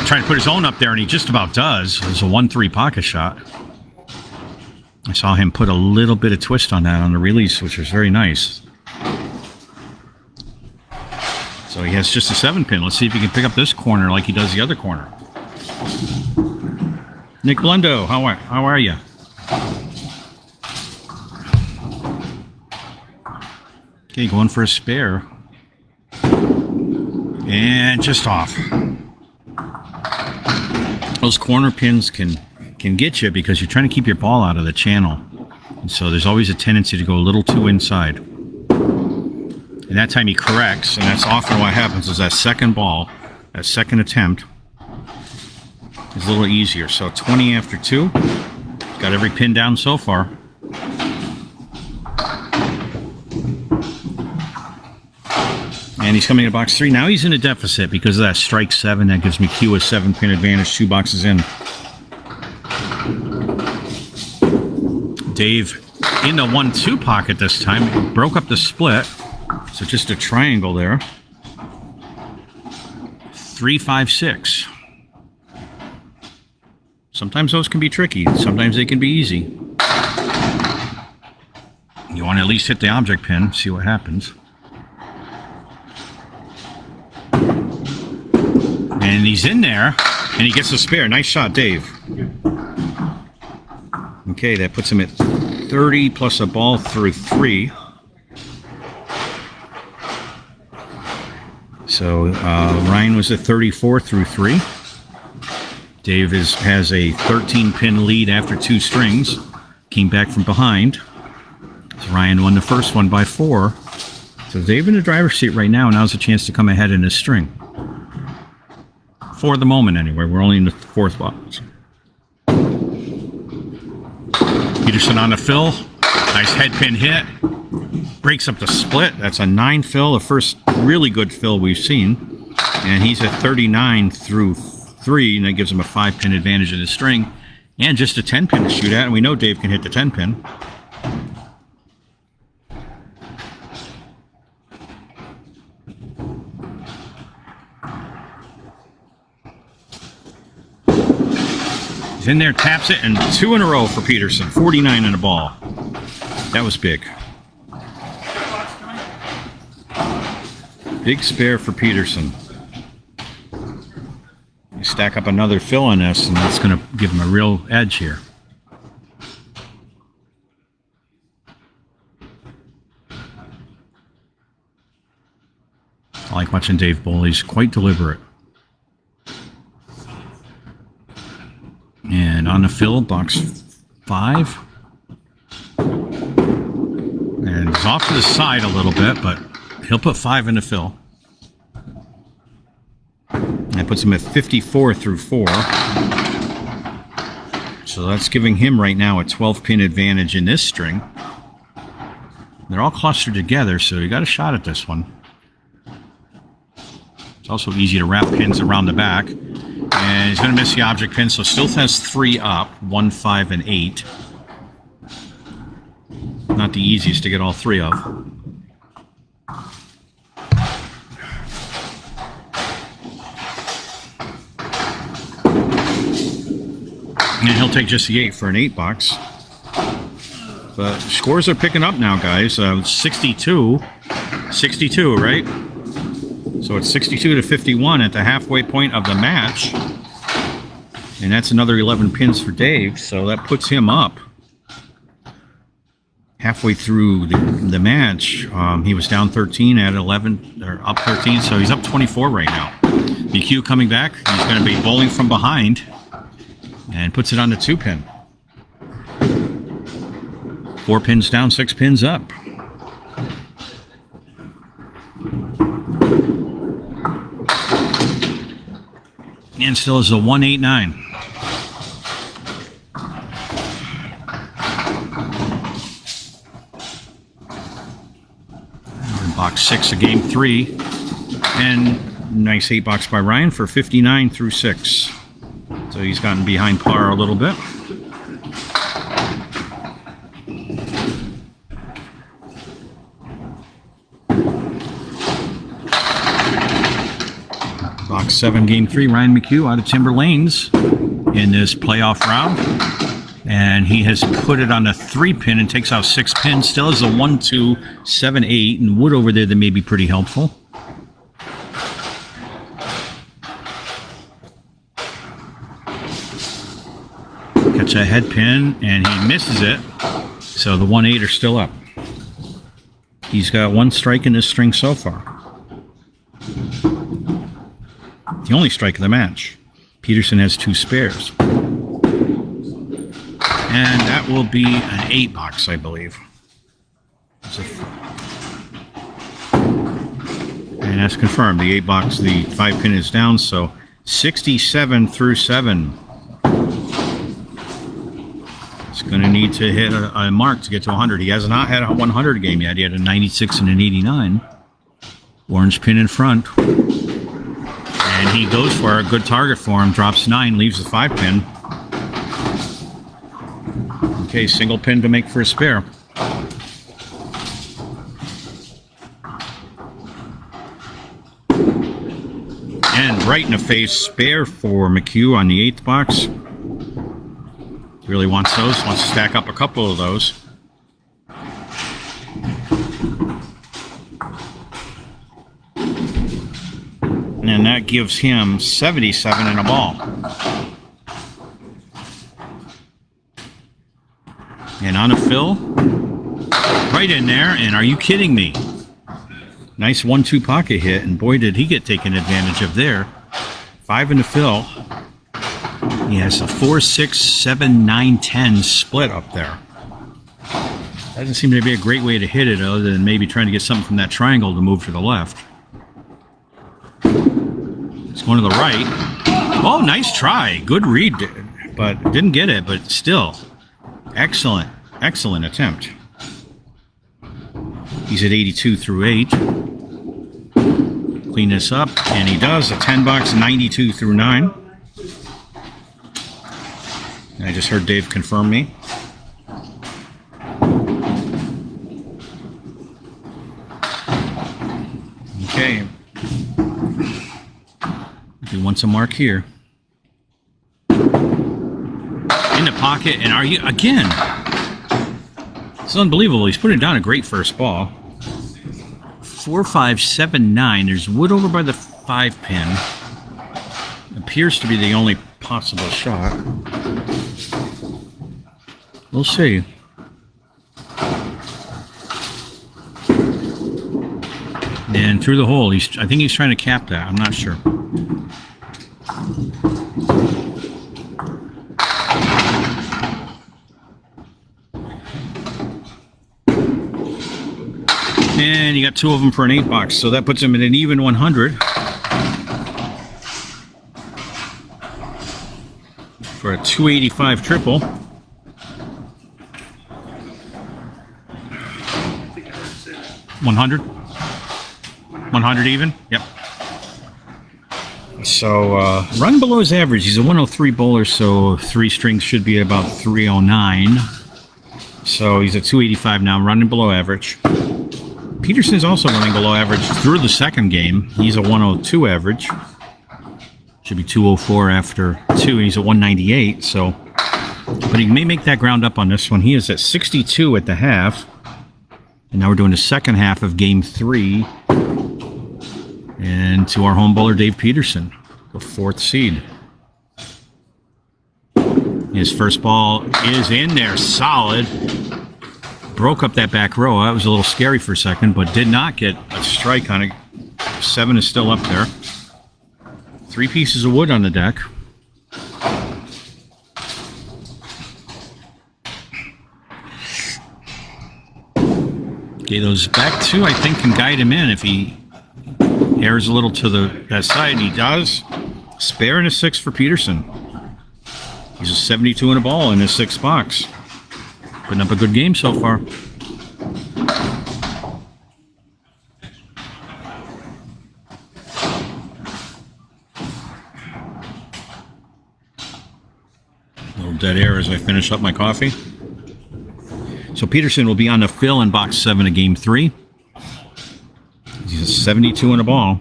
Trying to put his own up there, and he just about does. It's a 1-3 pocket shot. I saw him put a little bit of twist on that on the release, which was very nice. So he has just a 7-pin. Let's see if he can pick up this corner like he does the other corner. Nick Blendo, how are you? Okay, going for a spare. And just off. Those corner pins can get you because you're trying to keep your ball out of the channel. And so there's always a tendency to go a little too inside. And that time he corrects, and that's often what happens is that second ball, that second attempt, is a little easier. So 20 after 2. Got every pin down so far. And he's coming to box 3. Now he's in a deficit because of that strike 7. That gives McCue a 7-pin advantage, 2 boxes in. Dave in the 1-2 pocket this time. Broke up the split. So just a triangle there. 3, 5, 6. Sometimes those can be tricky. Sometimes they can be easy. You want to at least hit the object pin, see what happens. And he's in there, and he gets a spare. Nice shot, Dave. Okay, that puts him at 30 plus a ball through 3. So Ryan was at 34 through 3. Dave has a 13-pin lead after 2 strings. Came back from behind. So Ryan won the first one by 4. So Dave in the driver's seat right now. Now's a chance to come ahead in his string. For the moment, anyway. We're only in the 4th box. Peterson on the fill. Nice head pin hit. Breaks up the split. That's a 9 fill. The first really good fill we've seen. And he's at 39 through 3, and that gives him a 5-pin advantage in his string. And just a 10-pin to shoot at, and we know Dave can hit the 10-pin. He's in there, taps it, and 2 in a row for Peterson. 49 in a ball. That was big. Big spare for Peterson. You stack up another fill on this, and that's going to give him a real edge here. I like watching Dave bowl. He's quite deliberate. And on the fill, box 5. And he's off to the side a little bit, but he'll put 5 in the fill. That puts him at 54 through 4. So that's giving him right now a 12-pin advantage in this string. They're all clustered together, so you got a shot at this one. It's also easy to wrap pins around the back. And he's going to miss the object pin, so still has 3 up, 1, 5, and 8. Not the easiest to get all 3 of. And he'll take just the 8 for an 8 box. But scores are picking up now, guys. 62, right? So it's 62 to 51 at the halfway point of the match. And that's another 11 pins for Dave, so that puts him up. Halfway through the match, he was down 13 at 11, or up 13, so he's up 24 right now. McCue coming back. He's going to be bowling from behind and puts it on the 2-pin. 4 pins down, 6 pins up. And still is a 1-8-9. Box 6 of game 3. And nice 8 box by Ryan for 59 through 6. So he's gotten behind par a little bit. Box 7, Game 3, Ryan McCue out of Timber Lanes in this playoff round. And he has put it on a 3-pin and takes out 6 pins. Still has a 1, 2, 7, 8, and wood over there that may be pretty helpful. Catch a head pin, and he misses it. So the 1, 8 are still up. He's got 1 strike in this string so far. The only strike of the match. Peterson has 2 spares. And that will be an 8 box, I believe. And that's confirmed. The 8 box, the 5 pin is down, so 67 through 7. It's going to need to hit a mark to get to 100. He has not had a 100 game yet. He had a 96 and an 89. Orange pin in front. And he goes for a good target for him. Drops 9, leaves the 5 pin. Okay, single pin to make for a spare. And right in the face spare for McCue on the 8th box. Really wants those. Wants to stack up a couple of those. And that gives him 77 in a ball. And on a fill, right in there, and are you kidding me? Nice 1-2 pocket hit, and boy did he get taken advantage of there. 5 in the fill. He has a 4, 6, 7, 9, 10 split up there. Doesn't seem to be a great way to hit it, other than maybe trying to get something from that triangle to move to the left. It's going to the right. Oh, nice try. Good read, but didn't get it, but still. Excellent, excellent attempt. He's at 82 through 8. Clean this up, and he does. A 10 box, 92 through 9. And I just heard Dave confirm me. Okay. He wants a mark here. In the pocket, and are you again? It's unbelievable. He's putting down a great first ball. 4, 5, 7, 9. There's wood over by the 5 pin. Appears to be the only possible shot. We'll see. And through the hole, I think he's trying to cap that. I'm not sure. And you got 2 of them for an 8 box, so that puts him at an even 100. For a 285 triple. 100? 100 even? Yep. So, run below his average. He's a 103 bowler, so 3 strings should be about 309. So he's at 285 now, running below average. Peterson's also running below average through the second game. He's a 102 average. Should be 204 after 2, and he's a 198. So, but he may make that ground up on this one. He is at 62 at the half. And now we're doing the second half of Game 3. And to our home bowler, Dave Peterson, the 4th seed. His first ball is in there, solid. Broke up that back row. That was a little scary for a second, but did not get a strike on it. 7 is still up there. 3 pieces of wood on the deck. Okay, those back 2, I think, can guide him in if he airs a little to that side. He does. Spare and a 6 for Peterson. He's a 72 in a ball in his 6th box. Putting up a good game so far. dead air as I finish up my coffee. So Peterson will be on the fill in box 7 of game 3. He's a 72 in a ball.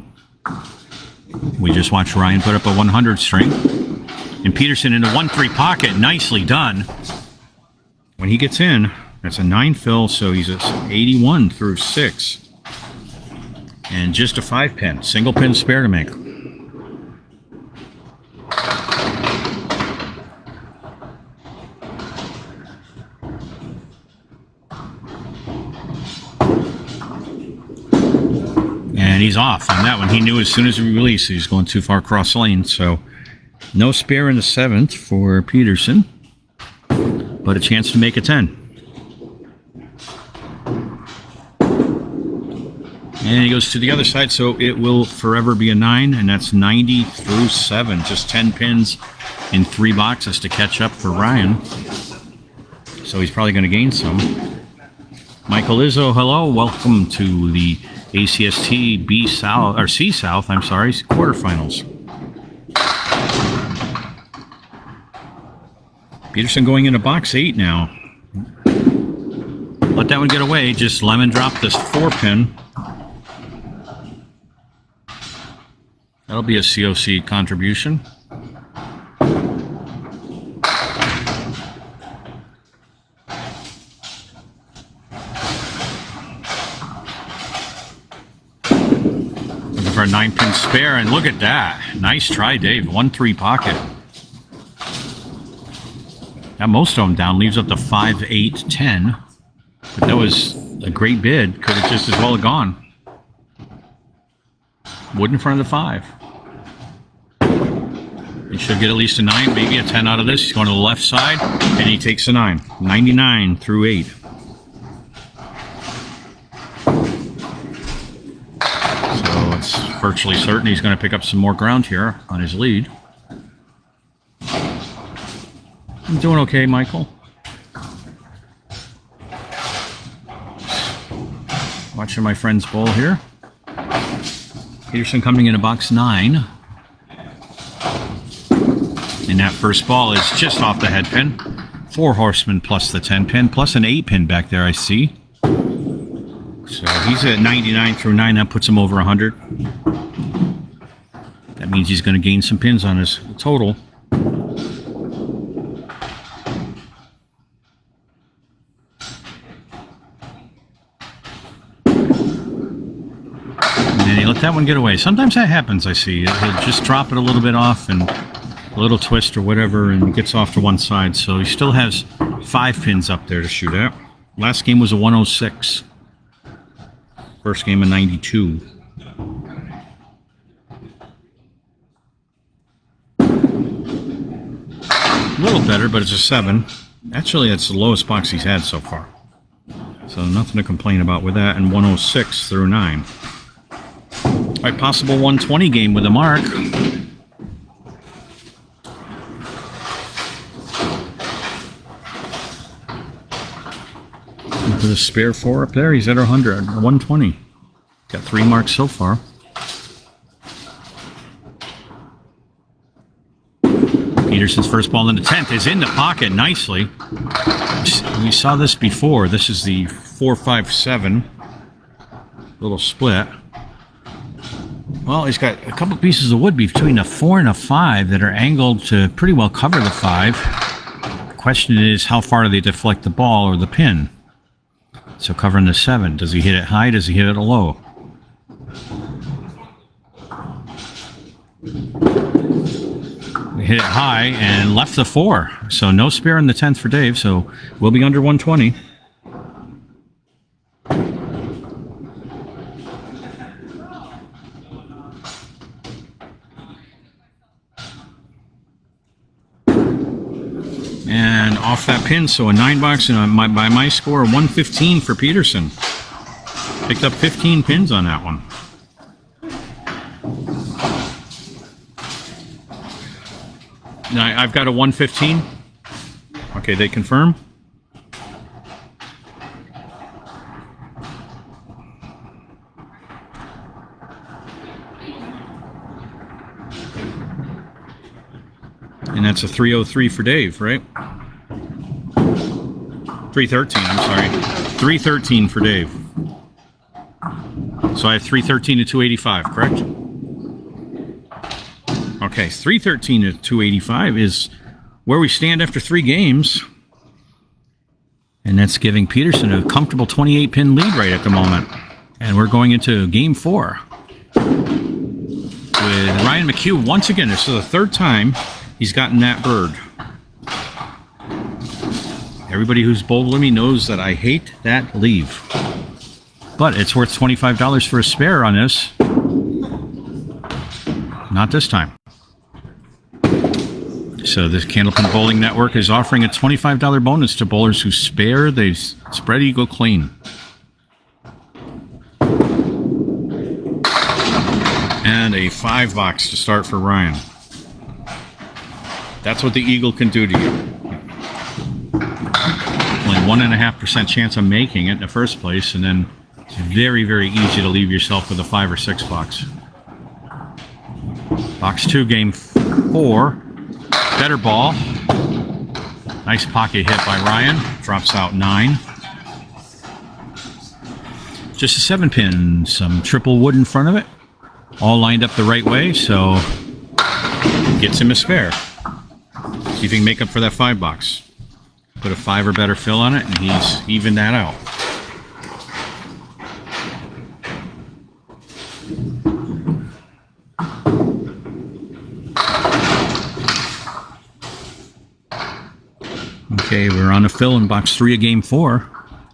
We just watched Ryan put up a 100 string. And Peterson in the 1-3 pocket. Nicely done. When he gets in, that's a 9 fill, so he's at 81 through 6. And just a 5-pin. Single pin spare to make. And he's off on that one. He knew as soon as he released he was going too far cross lane. So no spare in the 7th for Peterson, but a chance to make a 10. And he goes to the other side, so it will forever be a 9, and that's 90 through 7. Just 10 pins in 3 boxes to catch up for Ryan. So he's probably going to gain some. Michael Izzo, hello. Welcome to the ACST-South, I'm sorry, quarterfinals. Peterson going into box 8 now. Let that one get away. Just lemon drop this 4-pin. That'll be a COC contribution. Looking for a 9-pin spare, and look at that. Nice try, Dave. 1-3 pocket. Got most of them down. Leaves up to 5, 8, 10. But that was a great bid. Could have just as well have gone. Wood in front of the 5. He should get at least a 9, maybe a 10 out of this. He's going to the left side, and he takes a 9. 99 through 8. So it's virtually certain he's going to pick up some more ground here on his lead. I'm doing okay, Michael. Watching my friend's bowl here. Peterson coming into box 9. And that first ball is just off the head pin. 4 horsemen plus the 10 pin, plus an 8 pin back there, I see. So he's at 99 through 9. That puts him over 100. That means he's going to gain some pins on his total. And he let that one get away. Sometimes that happens, I see. He'll just drop it a little bit off and a little twist or whatever, and gets off to one side. So he still has 5 pins up there to shoot at. Last game was a 106. First game a 92. A little better, but it's a 7. Actually, that's the lowest box he's had so far. So nothing to complain about with that. And 106 through 9. All right, possible 120 game with a mark. With a spare 4 up there, he's at 100, 120. Got 3 marks so far. Peterson's first ball in the 10th is in the pocket nicely. We saw this before. This is the 4-5-7 little split. Well, he's got a couple pieces of wood between a 4 and a 5 that are angled to pretty well cover the 5. The question is, how far do they deflect the ball or the pin? So covering the 7. Does he hit it high? Does he hit it low? He hit it high and left the 4. So no spare in the 10th for Dave. So we'll be under 120. And off that pin, so a 9 box, and by my score, 115 for Peterson. Picked up 15 pins on that one. Now, I've got a 115. Okay, they confirm. And that's a 303 for Dave, right? 313, I'm sorry. 313 for Dave. So I have 313 to 285, correct? Okay, 313 to 285 is where we stand after 3 games. And that's giving Peterson a comfortable 28-pin lead right at the moment. And we're going into game 4 with Ryan McCue. Once again, this is the 3rd time he's gotten that bird. Everybody who's bowled with me knows that I hate that leave. But it's worth $25 for a spare on this. Not this time. So this Candlepin Bowling Network is offering a $25 bonus to bowlers who spare the spread eagle clean. And a 5 box to start for Ryan. That's what the eagle can do to you. Only 1.5% chance of making it in the first place, and then it's very, very easy to leave yourself with a 5 or 6 box. Box 2, game 4. Better ball. Nice pocket hit by Ryan. Drops out 9. Just a 7-pin. Some triple wood in front of it. All lined up the right way, so gets him a spare. See if he can make up for that 5 box. Put a 5 or better fill on it, and he's evened that out. Okay, we're on a fill in box 3 of game 4.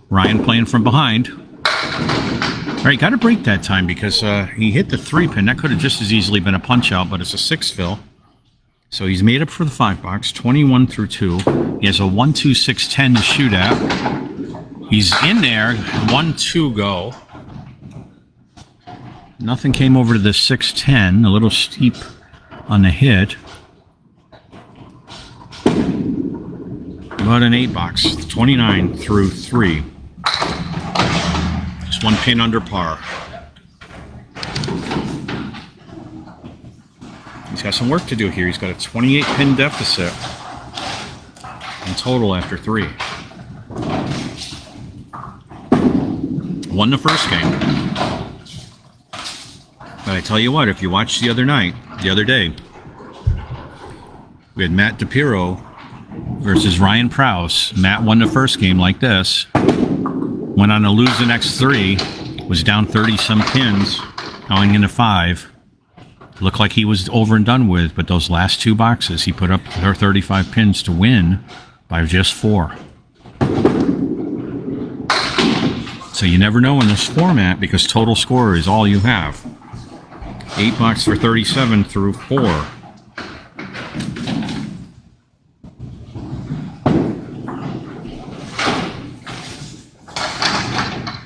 Ryan playing from behind. All right, got to break that time because he hit the 3-pin. That could have just as easily been a punch out, but it's a 6 fill. So he's made up for the 5 box, 21 through 2. He has a 1, 2, 6, 10 to shoot at. He's in there, 1, 2 go. Nothing came over to the 6, 10. A little steep on the hit. About an 8 box, 29 through 3. Just 1 pin under par. He's got some work to do here. He's got a 28-pin deficit in total after 3. Won the first game. But I tell you what, if you watched the other day, we had Matt DePiro versus Ryan Prowse. Matt won the first game like this. Went on to lose the next 3. Was down 30-some pins, going into 5. Looked like he was over and done with, but those last 2 boxes, he put up 35 pins to win by just 4. So you never know in this format because total score is all you have. 8 box for 37 through 4.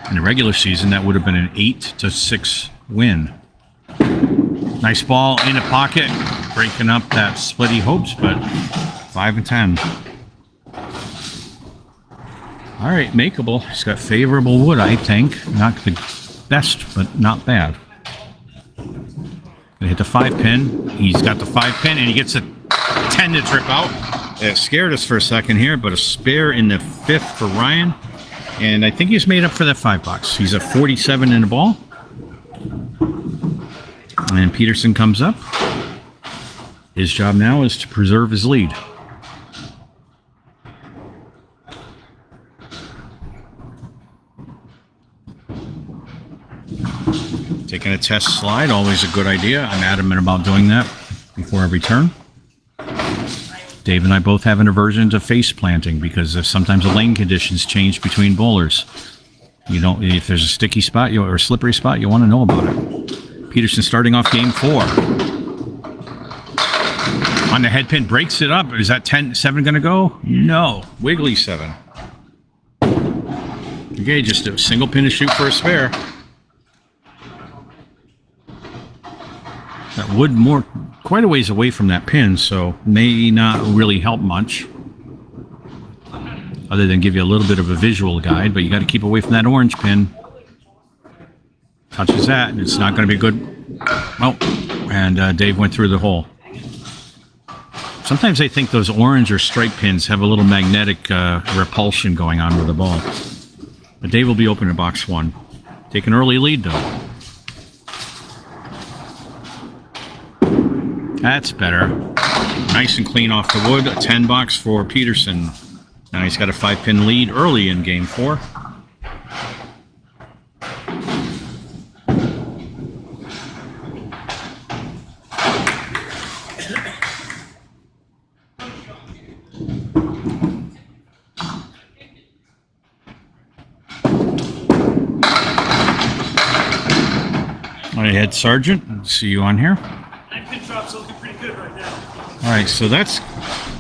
In the regular season, that would have been an 8-6 win. Nice ball in the pocket, breaking up that splitty hopes, but 5 and 10. All right, makeable. He's got favorable wood, I think. Not the best, but not bad. Gonna hit the 5-pin. He's got the 5-pin, and he gets a 10 to trip out. It scared us for a second here, but a spare in the 5th for Ryan. And I think he's made up for that 5 box. He's at 47 in the ball. And Peterson comes up. His job now is to preserve his lead. Taking a test slide, always a good idea. I'm adamant about doing that before every turn. Dave and I both have an aversion to face planting because sometimes the lane conditions change between bowlers. You don't, if there's a sticky spot or a slippery spot, you want to know about it. Peterson starting off game 4. On the head pin, breaks it up. Is that 7 going to go? No. Wiggly 7. Okay, just a single pin to shoot for a spare. That wood quite a ways away from that pin, so may not really help much. Other than give you a little bit of a visual guide, but you got to keep away from that orange pin. Touches that, and it's not going to be good. Oh, and Dave went through the hole. Sometimes I think those orange or stripe pins have a little magnetic repulsion going on with the ball. But Dave will be open in box 1. Take an early lead, though. That's better. Nice and clean off the wood. A 10 box for Peterson. Now he's got a 5-pin lead early in game 4. All right, Head Sergeant. See you on here. 9-pin drop's looking pretty good right now. All right, so that's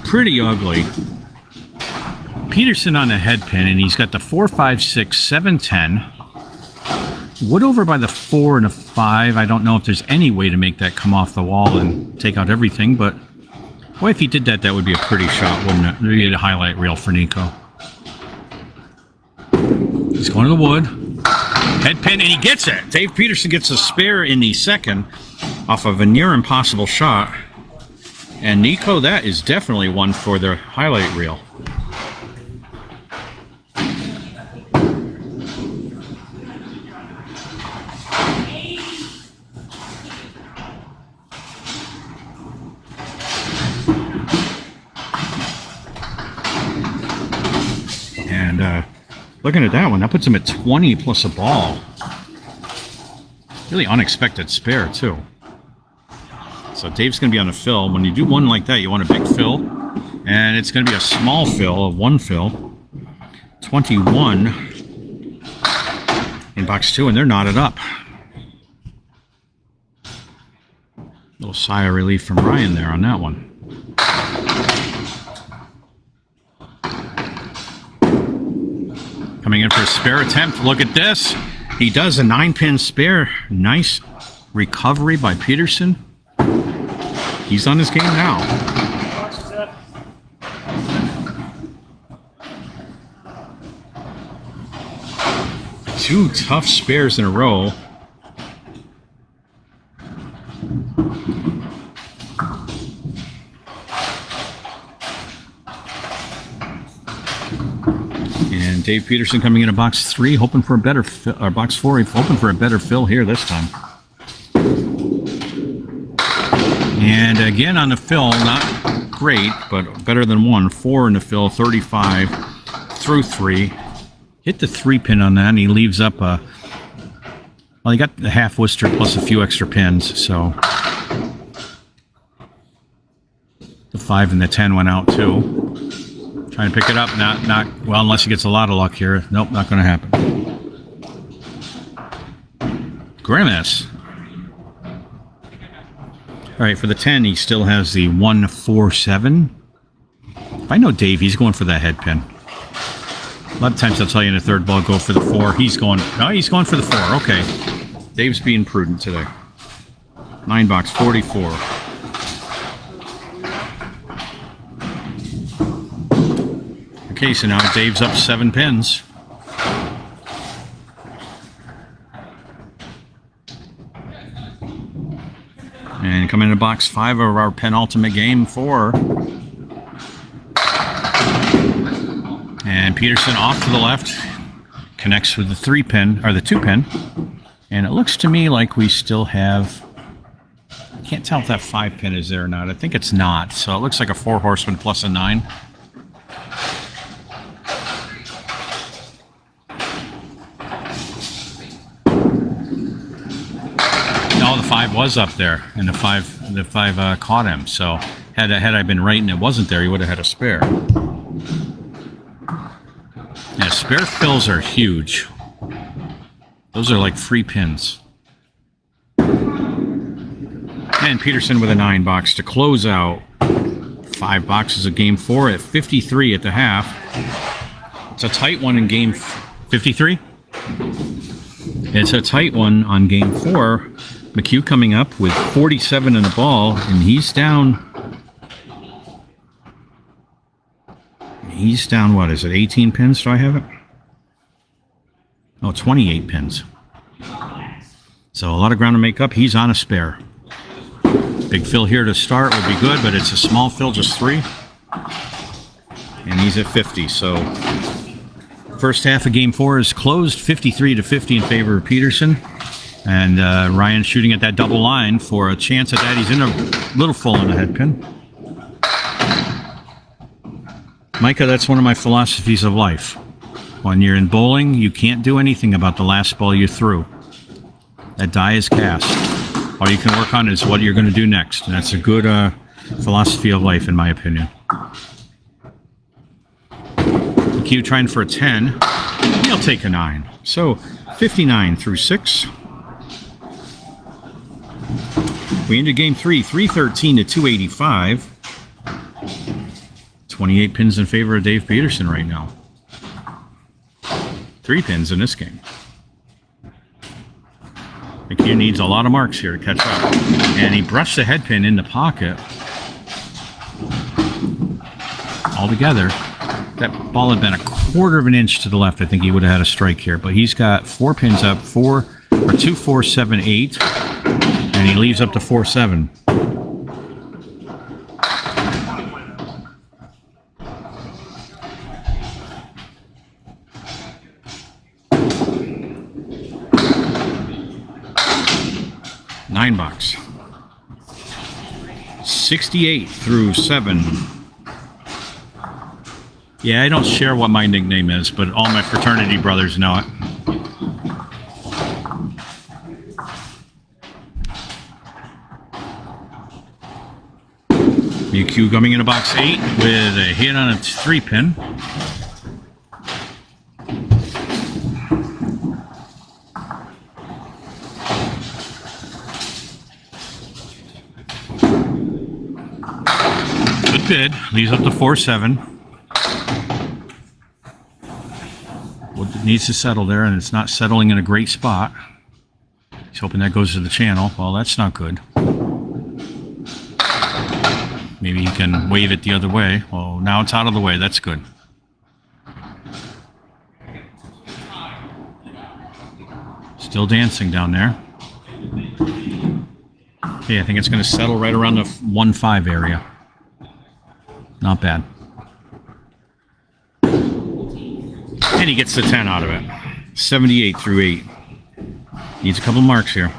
pretty ugly. Peterson on the head pin, and he's got the 4, 5, 6, 7, 10. Wood over by the 4 and a 5. I don't know if there's any way to make that come off the wall and take out everything, but boy, if he did that, that would be a pretty shot, wouldn't it? Maybe a highlight reel for Nico. He's going to the wood. Head pin, and he gets it. Dave Peterson gets a spare in the second off of a near impossible shot. And Nico, that is definitely one for the highlight reel. And looking at that one, that puts him at 20 plus a ball. Really unexpected spare, too. So Dave's going to be on a fill. When you do one like that, you want a big fill. And it's going to be a small fill, a 1 fill. 21 in box 2, and they're knotted up. Little sigh of relief from Ryan there on that one. Coming in for a spare attempt. Look at this. He does a 9-pin spare. Nice recovery by Peterson. He's on his game now. Box is that? 2 tough spares in a row. And Dave Peterson coming into box 3, hoping for a better or box 4, hoping for a better fill here this time. And again on the fill, not great, but better than 1. 4 in the fill, 35 through 3. Hit the 3-pin on that, and he leaves up a... Well, he got the half Worcester plus a few extra pins, so... The 5 and the 10 went out, too. Trying to pick it up, not well, unless he gets a lot of luck here. Nope, not going to happen. Grimace. All right, for the 10, he still has the 1, 4, 7. If I know Dave, he's going for that head pin. A lot of times I'll tell you in the third ball, go for the 4. He's going for the 4. Okay. Dave's being prudent today. 9 box, 44. Okay, so now Dave's up 7 pins. And coming into box 5 of our penultimate game 4. And Peterson off to the left. Connects with the 3-pin, or the 2-pin. And it looks to me like we still have... I can't tell if that 5-pin is there or not. I think it's not. So it looks like a 4 horseman plus a 9. No, the 5 was up there, and the 5 caught him. So had I been right and it wasn't there, he would have had a spare. Yeah, spare fills are huge. Those are like free pins. And Peterson with a 9 box to close out 5 boxes of game 4 at 53 at the half. It's a tight one in game 53. It's a tight one on game 4. McCue coming up with 47 in the ball, and he's down. He's down, what is it, 18 pins? Do I have it? Oh, 28 pins. So a lot of ground to make up. He's on a spare. Big fill here to start would be good, but it's a small fill, just 3. And he's at 50, so first half of game 4 is closed, 53-50 in favor of Peterson. And Ryan shooting at that double line for a chance at that. He's in a little full on the head pin. Micah, that's one of my philosophies of life. When you're in bowling, you can't do anything about the last ball you threw. That die is cast. All you can work on is what you're going to do next. And that's a good philosophy of life, in my opinion. McCue trying for a 10. He'll take a 9. So 59 through 6. We ended game 3, 313 to 285. 28 pins in favor of Dave Peterson right now. 3 pins in this game. McCue needs a lot of marks here to catch up. And he brushed the head pin in the pocket. Altogether, that ball had been a quarter of an inch to the left. I think he would have had a strike here. But he's got 4 pins up, 2, 4, 7, 8. And he leaves up to 4-7. $9. 68 through 7. Yeah, I don't share what my nickname is, but all my fraternity brothers know it. McCue coming into box 8 with a hit on a 3-pin. Good bid. Leaves up to 4-7. Well, it needs to settle there, and it's not settling in a great spot. He's hoping that goes to the channel. Well, that's not good. Maybe he can wave it the other way. Well, now it's out of the way. That's good. Still dancing down there. Okay, I think it's going to settle right around the 1-5 area. Not bad. And he gets the 10 out of it. 78 through 8. Needs a couple marks here.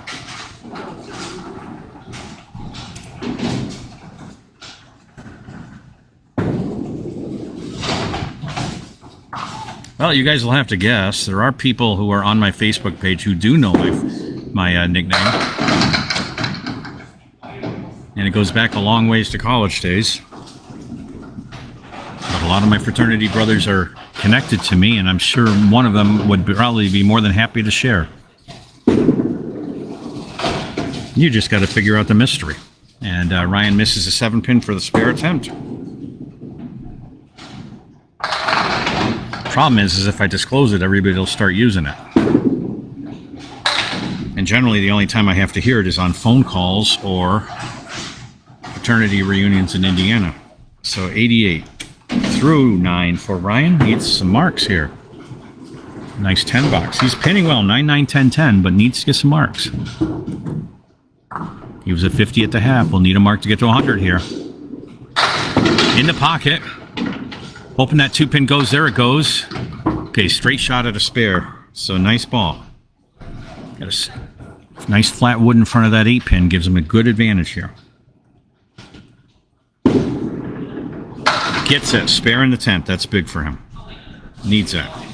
Well, you guys will have to guess. There are people who are on my Facebook page who do know my nickname. And it goes back a long ways to college days. But a lot of my fraternity brothers are connected to me, and I'm sure one of them would probably be more than happy to share. You just got to figure out the mystery. And Ryan misses a 7-pin for the spare attempt. Problem is if I disclose it, everybody will start using it. And generally, the only time I have to hear it is on phone calls or fraternity reunions in Indiana. So 88 through 9 for Ryan. Needs some marks here. Nice 10 box. He's pinning well, 9, 9, 10, 10, but needs to get some marks. He was at 50 at the half. We'll need a mark to get to 100 here. In the pocket. Hoping that 2-pin goes. There it goes. Okay, straight shot at a spare. So nice ball. Got a nice flat wood in front of that 8-pin. Gives him a good advantage here. Gets it. Spare in the 10th. That's big for him. Needs that.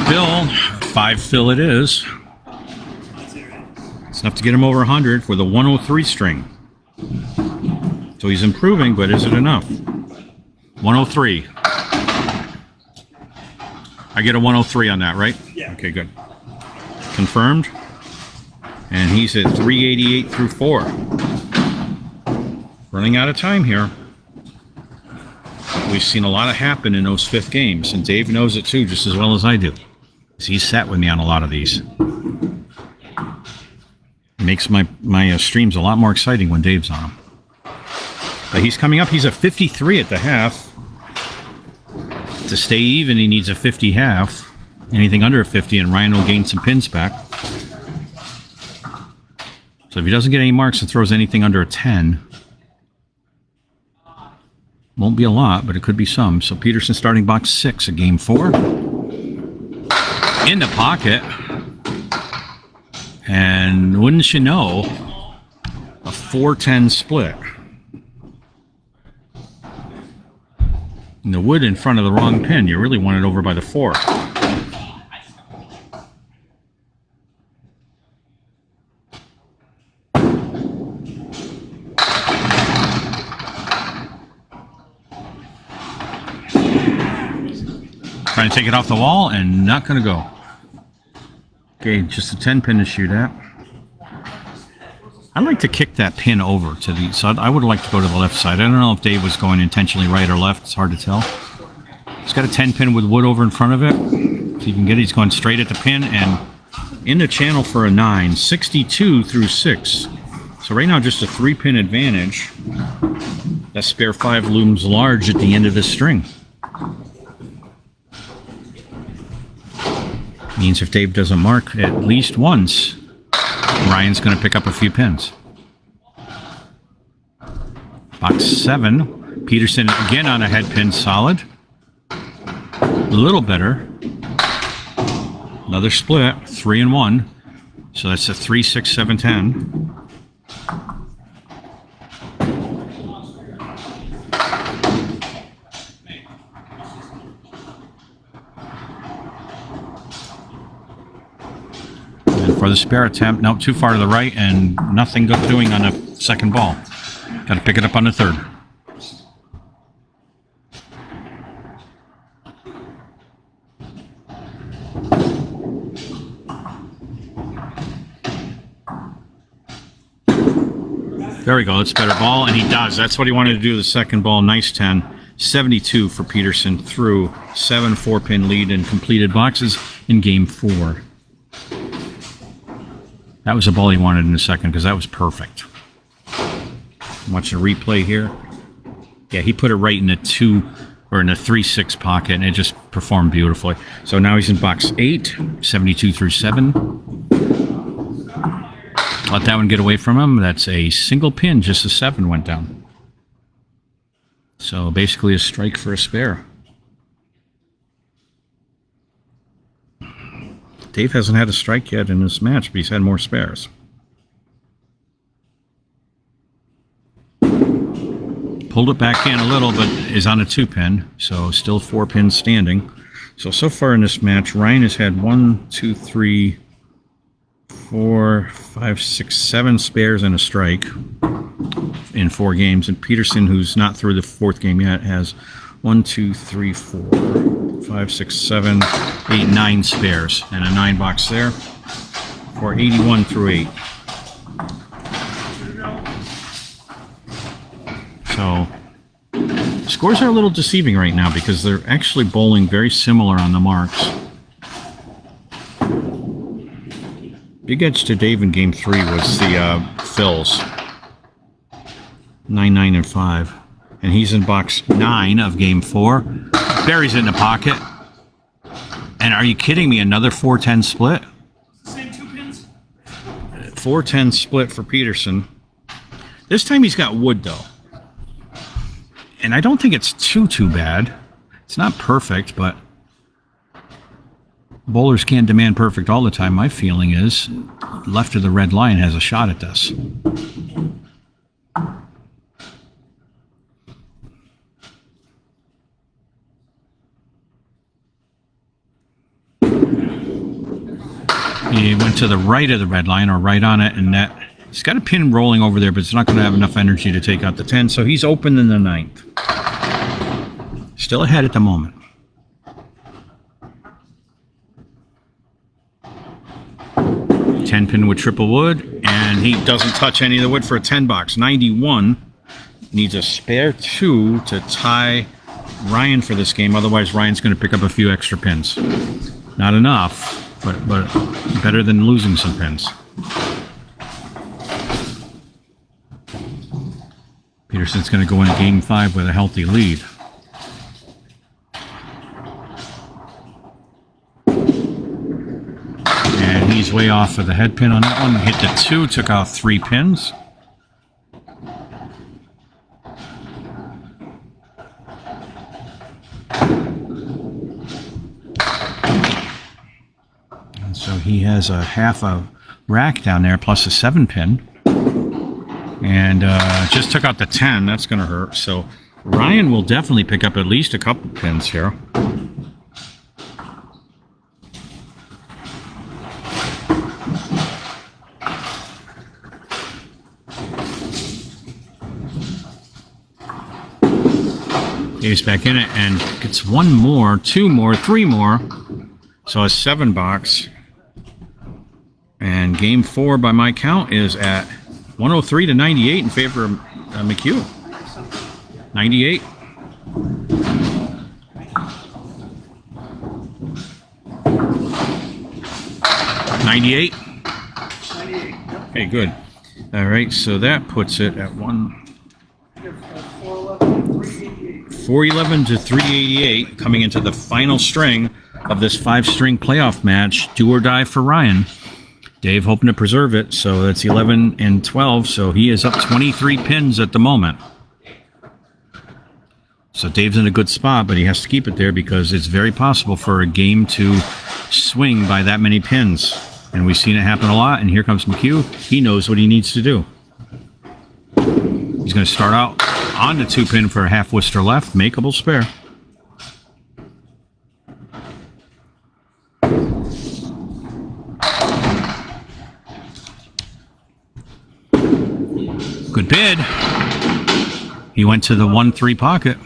Fill, 5 fill it is. It's enough to get him over 100 with a 103 string. So he's improving, but is it enough? 103. I get a 103 on that, right? Yeah. Okay, good. Confirmed. And he's at 388 through 4. Running out of time here. We've seen a lot of happen in those 5th games, and Dave knows it too, just as well as I do. He's sat with me on a lot of these. Makes my streams a lot more exciting when Dave's on them. But he's coming up. He's a 53 at the half. To stay even, he needs a 50 half. Anything under a 50, and Ryan will gain some pins back. So if he doesn't get any marks and throws anything under a 10, won't be a lot, but it could be some. So Peterson starting box 6 of game 4. In the pocket. And wouldn't you know, a 4-10 split. And the wood in front of the wrong pin. You really want it over by the 4. Trying to take it off the wall and not going to go. Okay, just a 10 pin to shoot at. I like to kick that pin over to the side. I would like to go to the left side. I don't know if Dave was going intentionally right or left. It's hard to tell. He's got a 10 pin with wood over in front of it. So you can get it. He's going straight at the pin and in the channel for a 9. 62 through 6. So right now just a 3-pin advantage. That spare 5 looms large at the end of this string. Means if Dave doesn't mark at least once, Ryan's going to pick up a few pins. Box 7. Peterson again on a head pin solid. A little better. Another split. 3 and 1. So that's a 3, 6, 7, 10. For the spare attempt, no, too far to the right and nothing good doing on the second ball. Got to pick it up on the third. There we go, it's better ball, and he does. That's what he wanted to do, the second ball. Nice 10. 72 for Peterson through 7 4-pin lead and completed boxes in game 4. That was a ball he wanted in the second because that was perfect. Watching a replay here. Yeah, he put it right in the 2 or in the 3-6 pocket and it just performed beautifully. So now he's in box 8, 72 through 7. Let that one get away from him. That's a single pin, just a 7 went down. So basically a strike for a spare. Dave hasn't had a strike yet in this match, but he's had more spares. Pulled it back in a little, but is on a 2-pin, so still 4 pins standing. So far in this match, Ryan has had 1, 2, 3, 4, 5, 6, 7 spares and a strike in 4 games. And Peterson, who's not through the 4th game yet, has 1, 2, 3, 4, 5, 6, 7, 8, 9 spares. And a 9 box there for 81 through 8. So scores are a little deceiving right now because they're actually bowling very similar on the marks. Big edge to Dave in game 3 was the Phils. 9, 9, and 5. And he's in box 9 of game 4. Buries it in the pocket. And are you kidding me? Another 4-10 split? Same 2 pins? 4-10 split for Peterson. This time he's got wood though. And I don't think it's too bad. It's not perfect, but bowlers can't demand perfect all the time. My feeling is left of the red line has a shot at this. He went to the right of the red line, or right on it, and that he's got a pin rolling over there, but it's not going to have enough energy to take out the 10, so he's open in the 9th. Still ahead at the moment. Ten pin with triple wood, and he doesn't touch any of the wood for a 10 box. 91 needs a spare 2 to tie Ryan for this game. Otherwise, Ryan's going to pick up a few extra pins. Not enough, but better than losing some pins. Peterson's going to go into game 5 with a healthy lead. And he's way off of the head pin on that one. Hit the 2, took out 3 pins. And so he has a half a rack down there plus a 7 pin. And just took out the 10. That's going to hurt. So Ryan will definitely pick up at least a couple pins here. Dave's back in it and gets 1 more, 2 more, 3 more. So a 7 box. And game 4 by my count is at 103 to 98 in favor of McCue. 98. $98. Okay, good. All right, so that puts it at 411 to 388, coming into the final string of this 5-string playoff match. Do or die for Ryan. Dave hoping to preserve it, so that's 11 and 12, so he is up 23 pins at the moment. So Dave's in a good spot, but he has to keep it there because it's very possible for a game to swing by that many pins. And we've seen it happen a lot, and here comes McCue. He knows what he needs to do. He's going to start out on the 2 pin for a half Worcester left, makeable spare. Good bid. He went to the 1-3 pocket.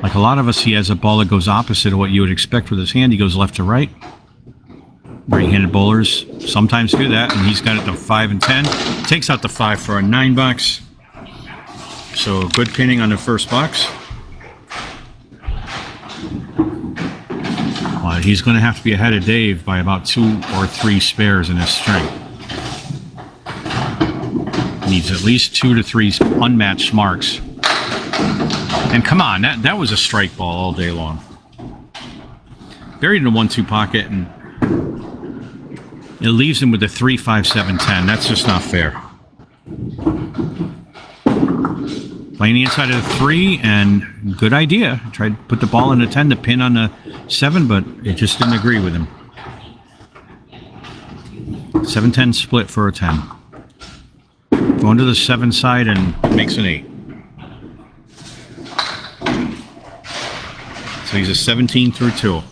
Like a lot of us, he has a ball that goes opposite of what you would expect with his hand. He goes left to right. Right-handed bowlers sometimes do that, and he's got it to 5 and 10. Takes out the 5 for a 9 box. So good pinning on the first box. But he's going to have to be ahead of Dave by about 2 or 3 spares in his string. Needs at least 2 to 3 unmatched marks. And come on, that was a strike ball all day long. Buried in the 1-2 pocket, and it leaves him with a 3, 5, 7, 10. That's just not fair. Playing the inside of the 3, and good idea. Tried to put the ball in the 10 to pin on the 7, but it just didn't agree with him. 7-10 split for a 10. Going to the 7 side and makes an 8. So he's a 17 through 2.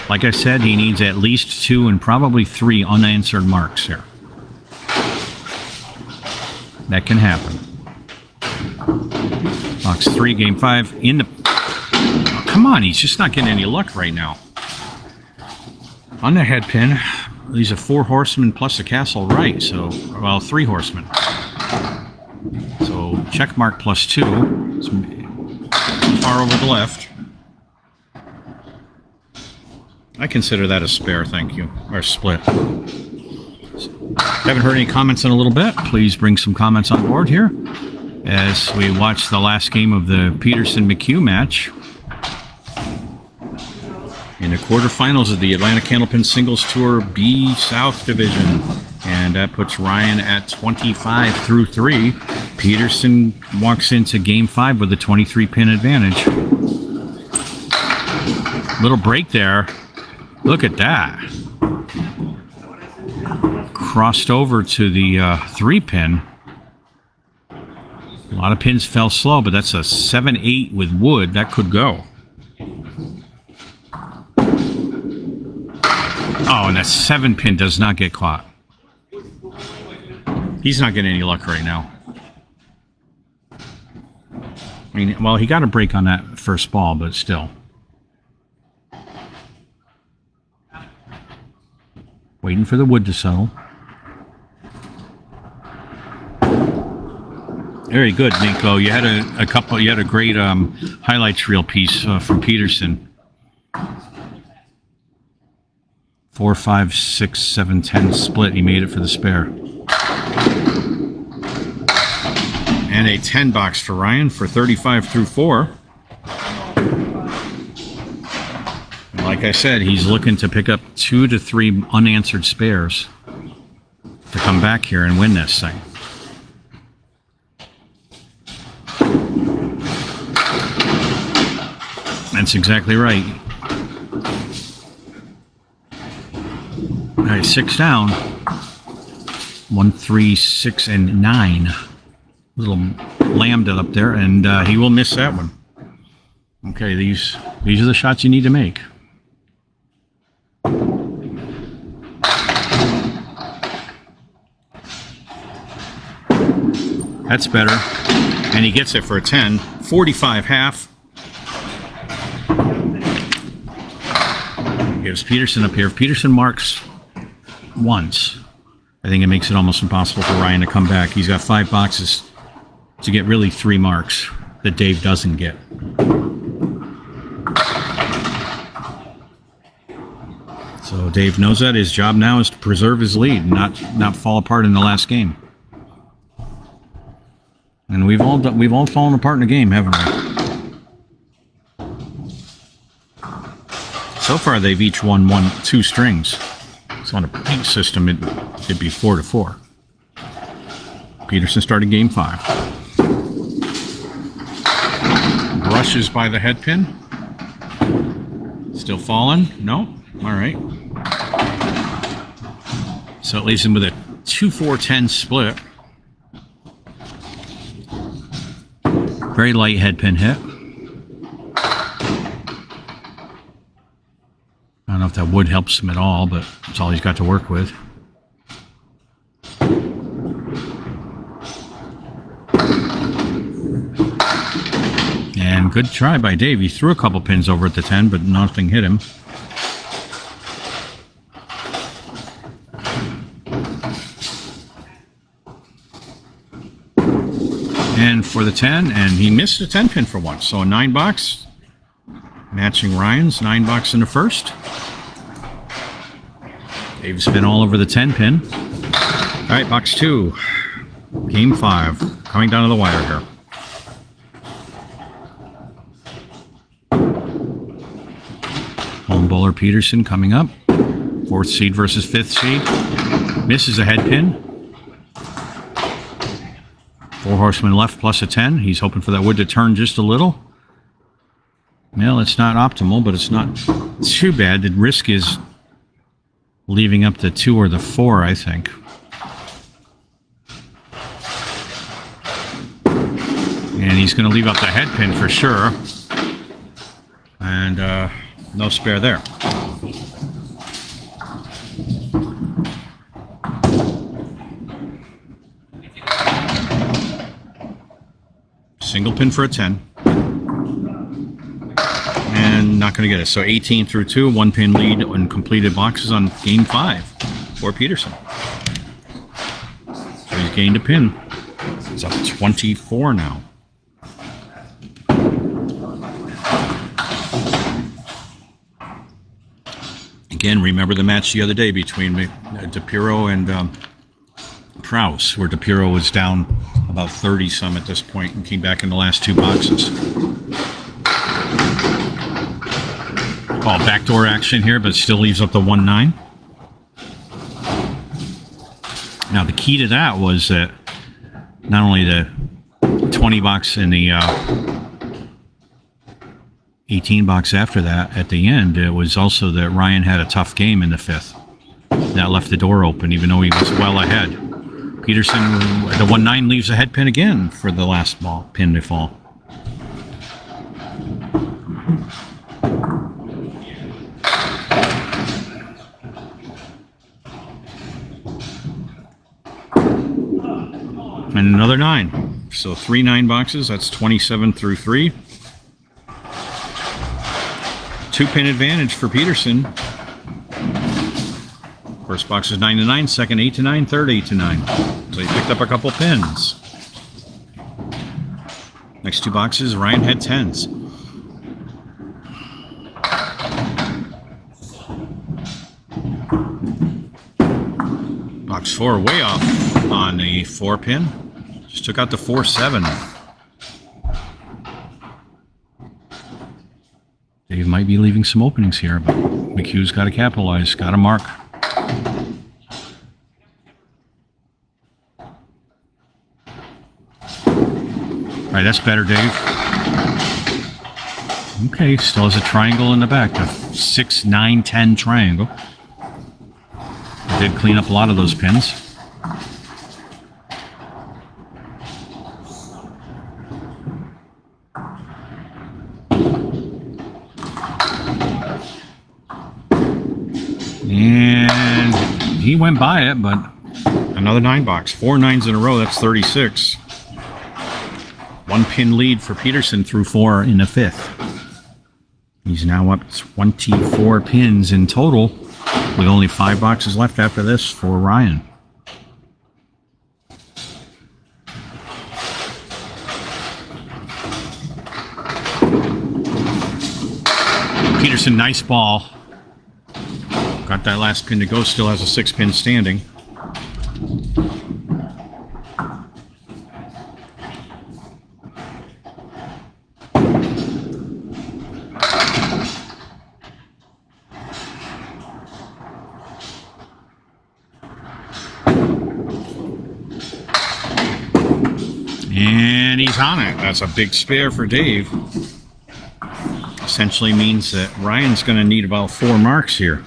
Like I said, he needs at least 2 and probably 3 unanswered marks here. That can happen. Box 3, game 5. In the... Oh, come on, he's just not getting any luck right now. On the head pin, these are 4 horsemen plus a castle right, so, well, 3 horsemen. So, check mark plus 2. It's far over the left. I consider that a spare, thank you. Or split. Haven't heard any comments in a little bit. Please bring some comments on board here as we watch the last game of the Peterson-McCue match in the quarterfinals of the Atlantic Candlepin Singles Tour B South Division. And that puts Ryan at 25 through 3. Peterson walks into game 5 with a 23-pin advantage. Little break there. Look at that. Crossed over to the 3-pin. A lot of pins fell slow, but that's a 7-8 with wood. That could go. Oh, and that 7-pin does not get caught. He's not getting any luck right now. I mean, well, he got a break on that first ball, but still. Waiting for the wood to settle. Very good, Nico. You had a couple. You had a great highlights reel piece from Peterson. 4, 5, 6, 7, 10 split. He made it for the spare. And a 10 box for Ryan for 35 through 4. Like I said, he's looking to pick up 2 to 3 unanswered spares to come back here and win this thing. That's exactly right. All right, 6 down. 1, 3, 6, and 9. Little lambda up there, and he will miss that one. Okay, these are the shots you need to make. That's better. And he gets it for a 10. 45 half. Gives Peterson up here. If Peterson marks once, I think it makes it almost impossible for Ryan to come back. He's got 5 boxes to get really 3 marks that Dave doesn't get. So Dave knows that his job now is to preserve his lead, not fall apart in the last game. And we've all fallen apart in the game, haven't we? So far, they've each won 2 strings. So on a point system, it'd be 4 to 4. Peterson started game 5. Brushes by the head pin. Still falling? No? All right. So it leaves him with a 2-4-10 split. Very light head pin hit. I don't know if that wood helps him at all, but it's all he's got to work with. And good try by Dave. He threw a couple pins over at the 10, but nothing hit him. And for the 10, and he missed a 10 pin for once. So a 9 box, matching Ryan's 9 box in the first. Dave's been all over the 10 pin. All right, box 2, game 5, coming down to the wire here. Home bowler Peterson coming up. 4th seed versus 5th seed. Misses a head pin. 4 horsemen left plus a 10. He's hoping for that wood to turn just a little. Well, it's not optimal, but it's not too bad. The risk is leaving up the 2 or the 4, I think. And he's going to leave up the head pin for sure. And no spare there. Single pin for a 10. And not going to get it. So 18 through 2, 1 pin lead on completed boxes on game 5 for Peterson. So he's gained a pin. He's up 24 now. Again, remember the match the other day between DePiro and Kraus, where DePiro was down about 30-some at this point and came back in the last 2 boxes. Call backdoor action here, but it still leaves up the 1-9. Now, the key to that was that not only the 20 box and the 18 box after that at the end, it was also that Ryan had a tough game in the 5th. That left the door open, even though he was well ahead. Peterson, the 1-9 leaves a head pin again for the last pin to fall. And another 9. So 3 9 boxes, that's 27 through 3. 2 pin advantage for Peterson. First box is 9 to 9, second 8 to 9, third 8 to 9. So he picked up a couple pins. Next 2 boxes, Ryan had 10s. Box 4 way off on the 4 pin. Just took out the 4-7. Dave might be leaving some openings here, but McCue's got to capitalize, got to mark. All right, that's better, Dave. Okay, still has a triangle in the back, a 6, 9, 10 triangle. Did clean up a lot of those pins. And he went by it, but another 9 box. 4 9s in a row, that's 36. 1 pin lead for Peterson through 4 in the 5th. He's now up 24 pins in total, with only 5 boxes left after this for Ryan. Peterson, nice ball. Got that last pin to go, still has a 6 pin standing. And he's on it. That's a big spare for Dave. Essentially means that Ryan's going to need about 4 marks here.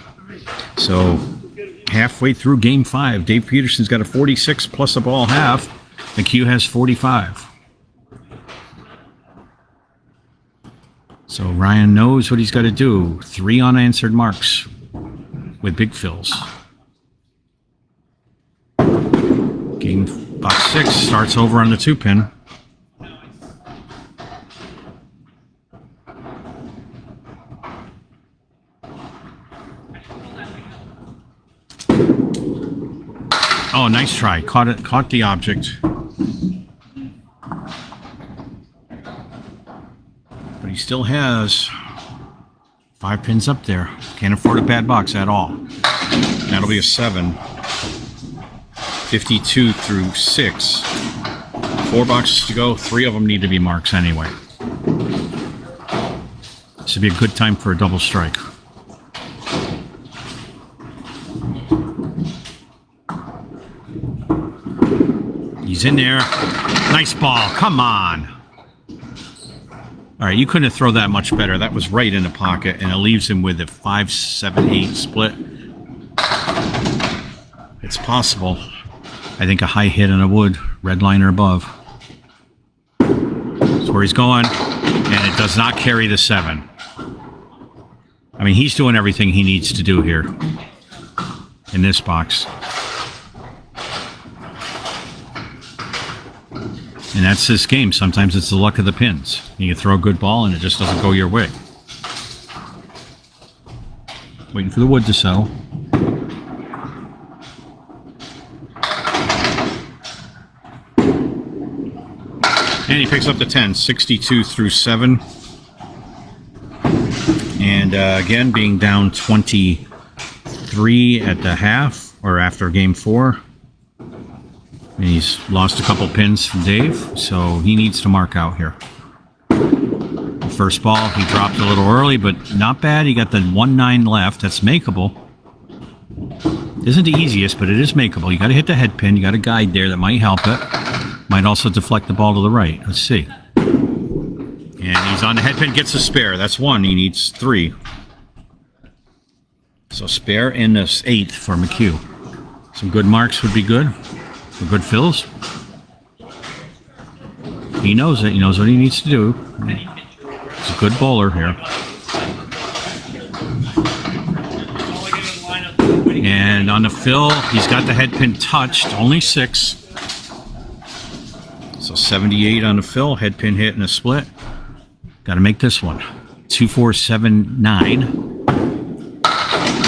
So halfway through game 5, Dave Peterson's got a 46 plus a ball half. McCue has 45. So Ryan knows what he's got to do. 3 unanswered marks with big fills. Game box 6 starts over on the 2 pin. Oh, nice try. Caught it. Caught the object. But he still has 5 pins up there. Can't afford a bad box at all. That'll be a 7. 52 through 6. 4 boxes to go. 3 of them need to be marks anyway. This would be a good time for a double strike. He's in there. Nice ball. Come on. All right, you couldn't have thrown that much better. That was right in the pocket, and it leaves him with a 5, 7, 8 split. It's possible. I think a high hit on a wood, red line or above. That's where he's going, and it does not carry the 7. I mean, he's doing everything he needs to do here in this box. And that's this game. Sometimes it's the luck of the pins. You can throw a good ball and it just doesn't go your way. Waiting for the wood to settle. And he picks up the 10, 62 through 7. And again, being down 23 at the half, or after game 4. And he's lost a couple pins from Dave, so he needs to mark out here. First ball, he dropped a little early, but not bad. He got the 1-9 left. That's makeable. Isn't the easiest, but it is makeable. You got to hit the head pin. You got a guide there that might help it. Might also deflect the ball to the right. Let's see. And he's on the head pin, gets a spare. That's 1. He needs 3. So spare in this 8th for McCue. Some good marks would be good. For good fills. He knows it. He knows what he needs to do. He's a good bowler here. And on the fill, he's got the head pin touched. Only 6. So 78 on the fill. Head pin hit and a split. Got to make this one. 2, 4, 7, 9.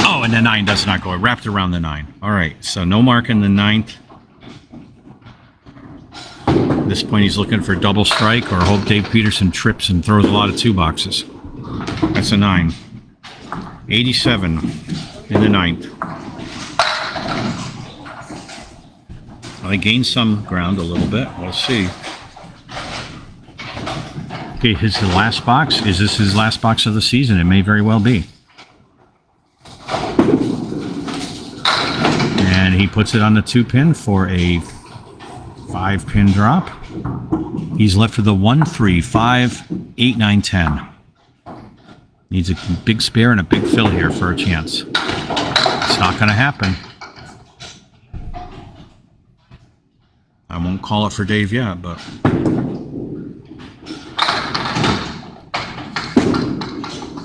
Oh, and the 9 does not go. It wrapped around the 9. All right. So no mark in the 9th. At this point, he's looking for double strike or hope Dave Peterson trips and throws a lot of 2 boxes. That's a 9. 87 in the 9th. Well, I gained some ground a little bit. We'll see. Okay, his last box. Is this his last box of the season? It may very well be. And he puts it on the 2-pin for a 5-pin drop. He's left with a 1, 3, 5, 8, 9, 10. Needs a big spare and a big fill here for a chance. It's not going to happen. I won't call it for Dave yet, but...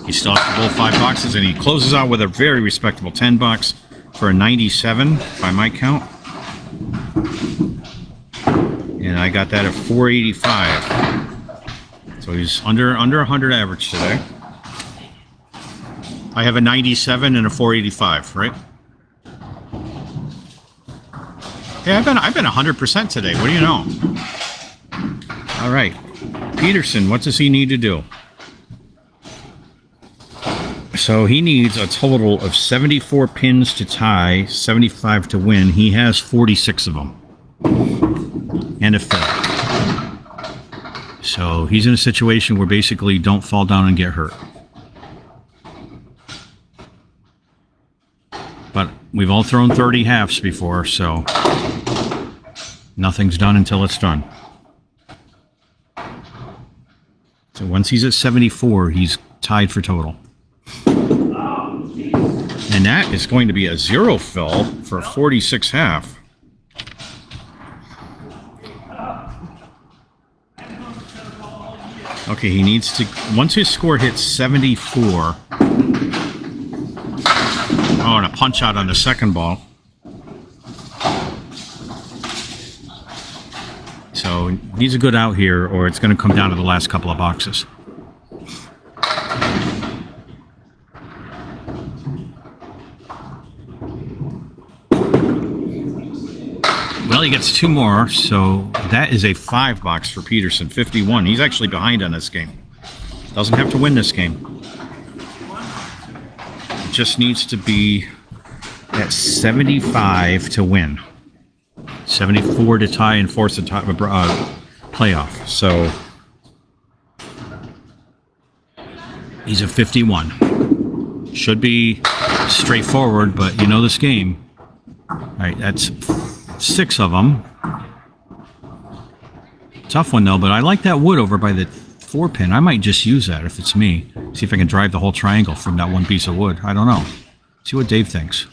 he still has to bowl 5 boxes, and he closes out with a very respectable 10 bucks for a 97 by my count. And I got that at 485. So he's under 100 average today. I have a 97 and a 485, right? Yeah, I've been 100% today. What do you know? All right. Peterson, what does he need to do? So he needs a total of 74 pins to tie, 75 to win. He has 46 of them. And a fill. So he's in a situation where basically don't fall down and get hurt. But we've all thrown 30 halves before, so nothing's done until it's done. So once he's at 74, he's tied for total. And that is going to be a 0 fill for a 46 half. Okay, he needs to, once his score hits 74. Oh, and a punch out on the second ball. So needs a good out here, or it's going to come down to the last couple of boxes. Well, he gets 2 more, so that is a 5 box for Peterson, 51. He's actually behind on this game. Doesn't have to win this game. Just needs to be at 75 to win. 74 to tie and force a playoff. So he's at 51. Should be straightforward, but you know this game. All right, that's 6 of them. Tough one though, but I like that wood over by the 4-pin. I might just use that if it's me. See if I can drive the whole triangle from that one piece of wood. I don't know. See what Dave thinks.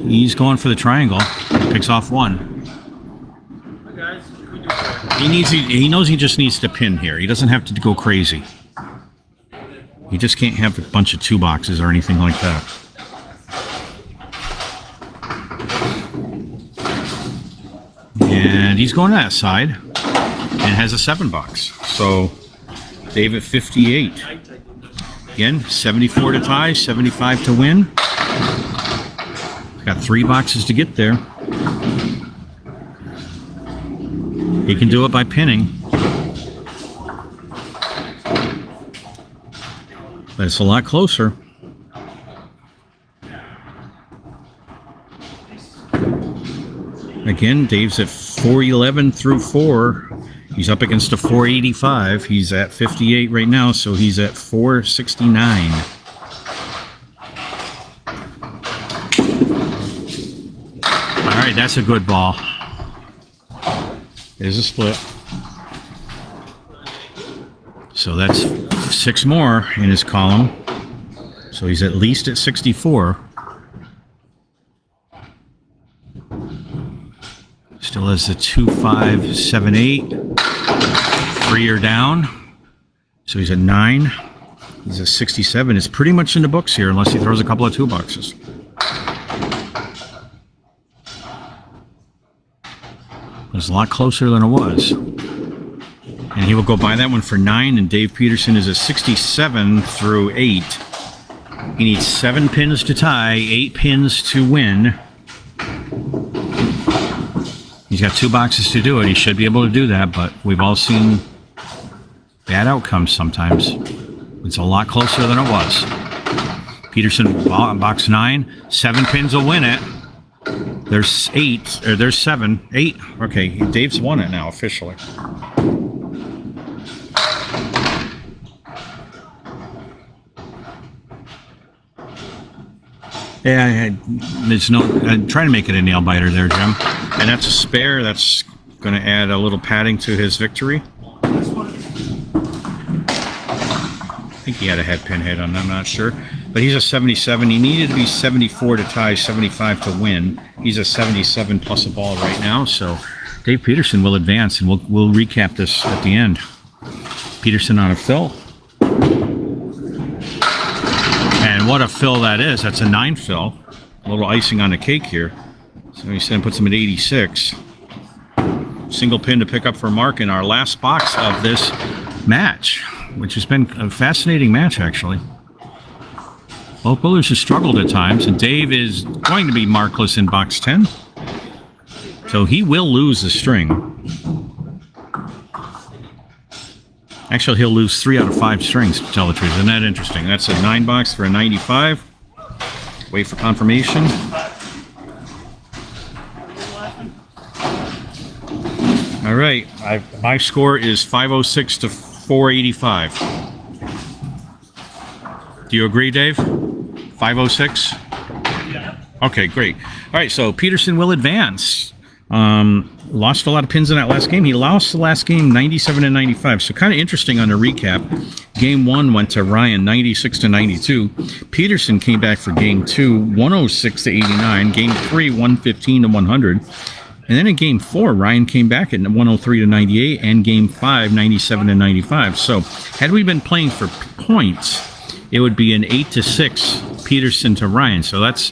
He's going for the triangle. Picks off 1. He knows he just needs to pin here. He doesn't have to go crazy. He just can't have a bunch of 2 boxes or anything like that. And he's going to that side and has a 7 box. So Dave at 58. Again, 74 to tie, 75 to win. Got 3 boxes to get there. He can do it by pinning. But it's a lot closer. Again, Dave's at 411 through 4. He's up against a 485. He's at 58 right now, so he's at 469. All right, that's a good ball. There's a split. So that's 6 more in his column. So he's at least at 64. Still has the 2, 5, 7, 8. 3 are down. So he's at 9. He's at 67. It's pretty much in the books here unless he throws a couple of 2 boxes. It's a lot closer than it was. And he will go by that one for 9, and Dave Peterson is at 67 through 8. He needs 7 pins to tie, 8 pins to win. He's got 2 boxes to do it. He should be able to do that, but we've all seen bad outcomes sometimes. It's a lot closer than it was. Peterson, box 9. 7 pins will win it. There's 8, or there's 7, 8. Okay, Dave's won it now officially. Yeah, there's no. I'm trying to make it a nail biter there, Jim. And that's a spare. That's going to add a little padding to his victory. I think he had a head pin hit on. I'm not sure, but he's a 77. He needed to be 74 to tie, 75 to win. He's a 77 plus a ball right now. So Dave Peterson will advance, and we'll recap this at the end. Peterson on a fill. And what a fill that is. That's a 9 fill. A little icing on the cake here. So he said puts him at 86. Single pin to pick up for Mark in our last box of this match, which has been a fascinating match, actually. Both bowlers have struggled at times, and Dave is going to be markless in box 10. So he will lose the string. Actually, he'll lose 3 out of 5 strings, to tell the truth. Isn't that interesting? That's a 9 box for a 95. Wait for confirmation. All right. My score is 506 to 485. Do you agree, Dave? 506? Yeah. Okay, great. All right, so Peterson will advance. Lost a lot of pins in that last game. He lost the last game 97 to 95. So kind of interesting on the recap. Game 1 went to Ryan 96 to 92. Peterson came back for game 2 106 to 89. Game 3 115 to 100. And then in game 4, Ryan came back at 103 to 98, and game 5 97 to 95. So had we been playing for points, it would be an 8 to 6 Peterson to Ryan. So that's,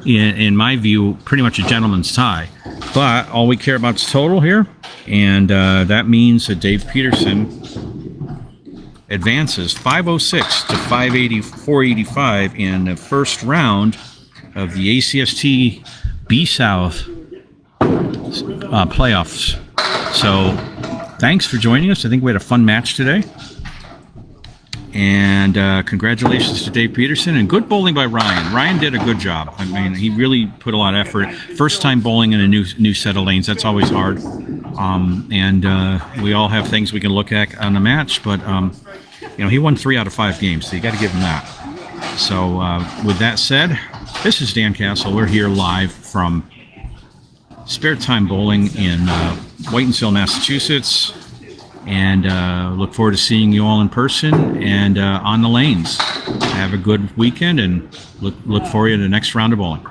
in my view, pretty much a gentleman's tie. But all we care about is total here, and that means that Dave Peterson advances 506 to 485 in the first round of the ACST-PLAYOFFS-South playoffs. So thanks for joining us. I think we had a fun match today. And congratulations to Dave Peterson, and good bowling by Ryan. Ryan did a good job. I mean, he really put a lot of effort. First time bowling in a new set of lanes. That's always hard. And we all have things we can look at on the match, but he won 3 out of 5 games, so you got to give him that. So with that said, this is Dan Castle. We're here live from Sparetime Bowling in Whitensville, Massachusetts. And look forward to seeing you all in person and on the lanes. Have a good weekend, and look for you in the next round of bowling.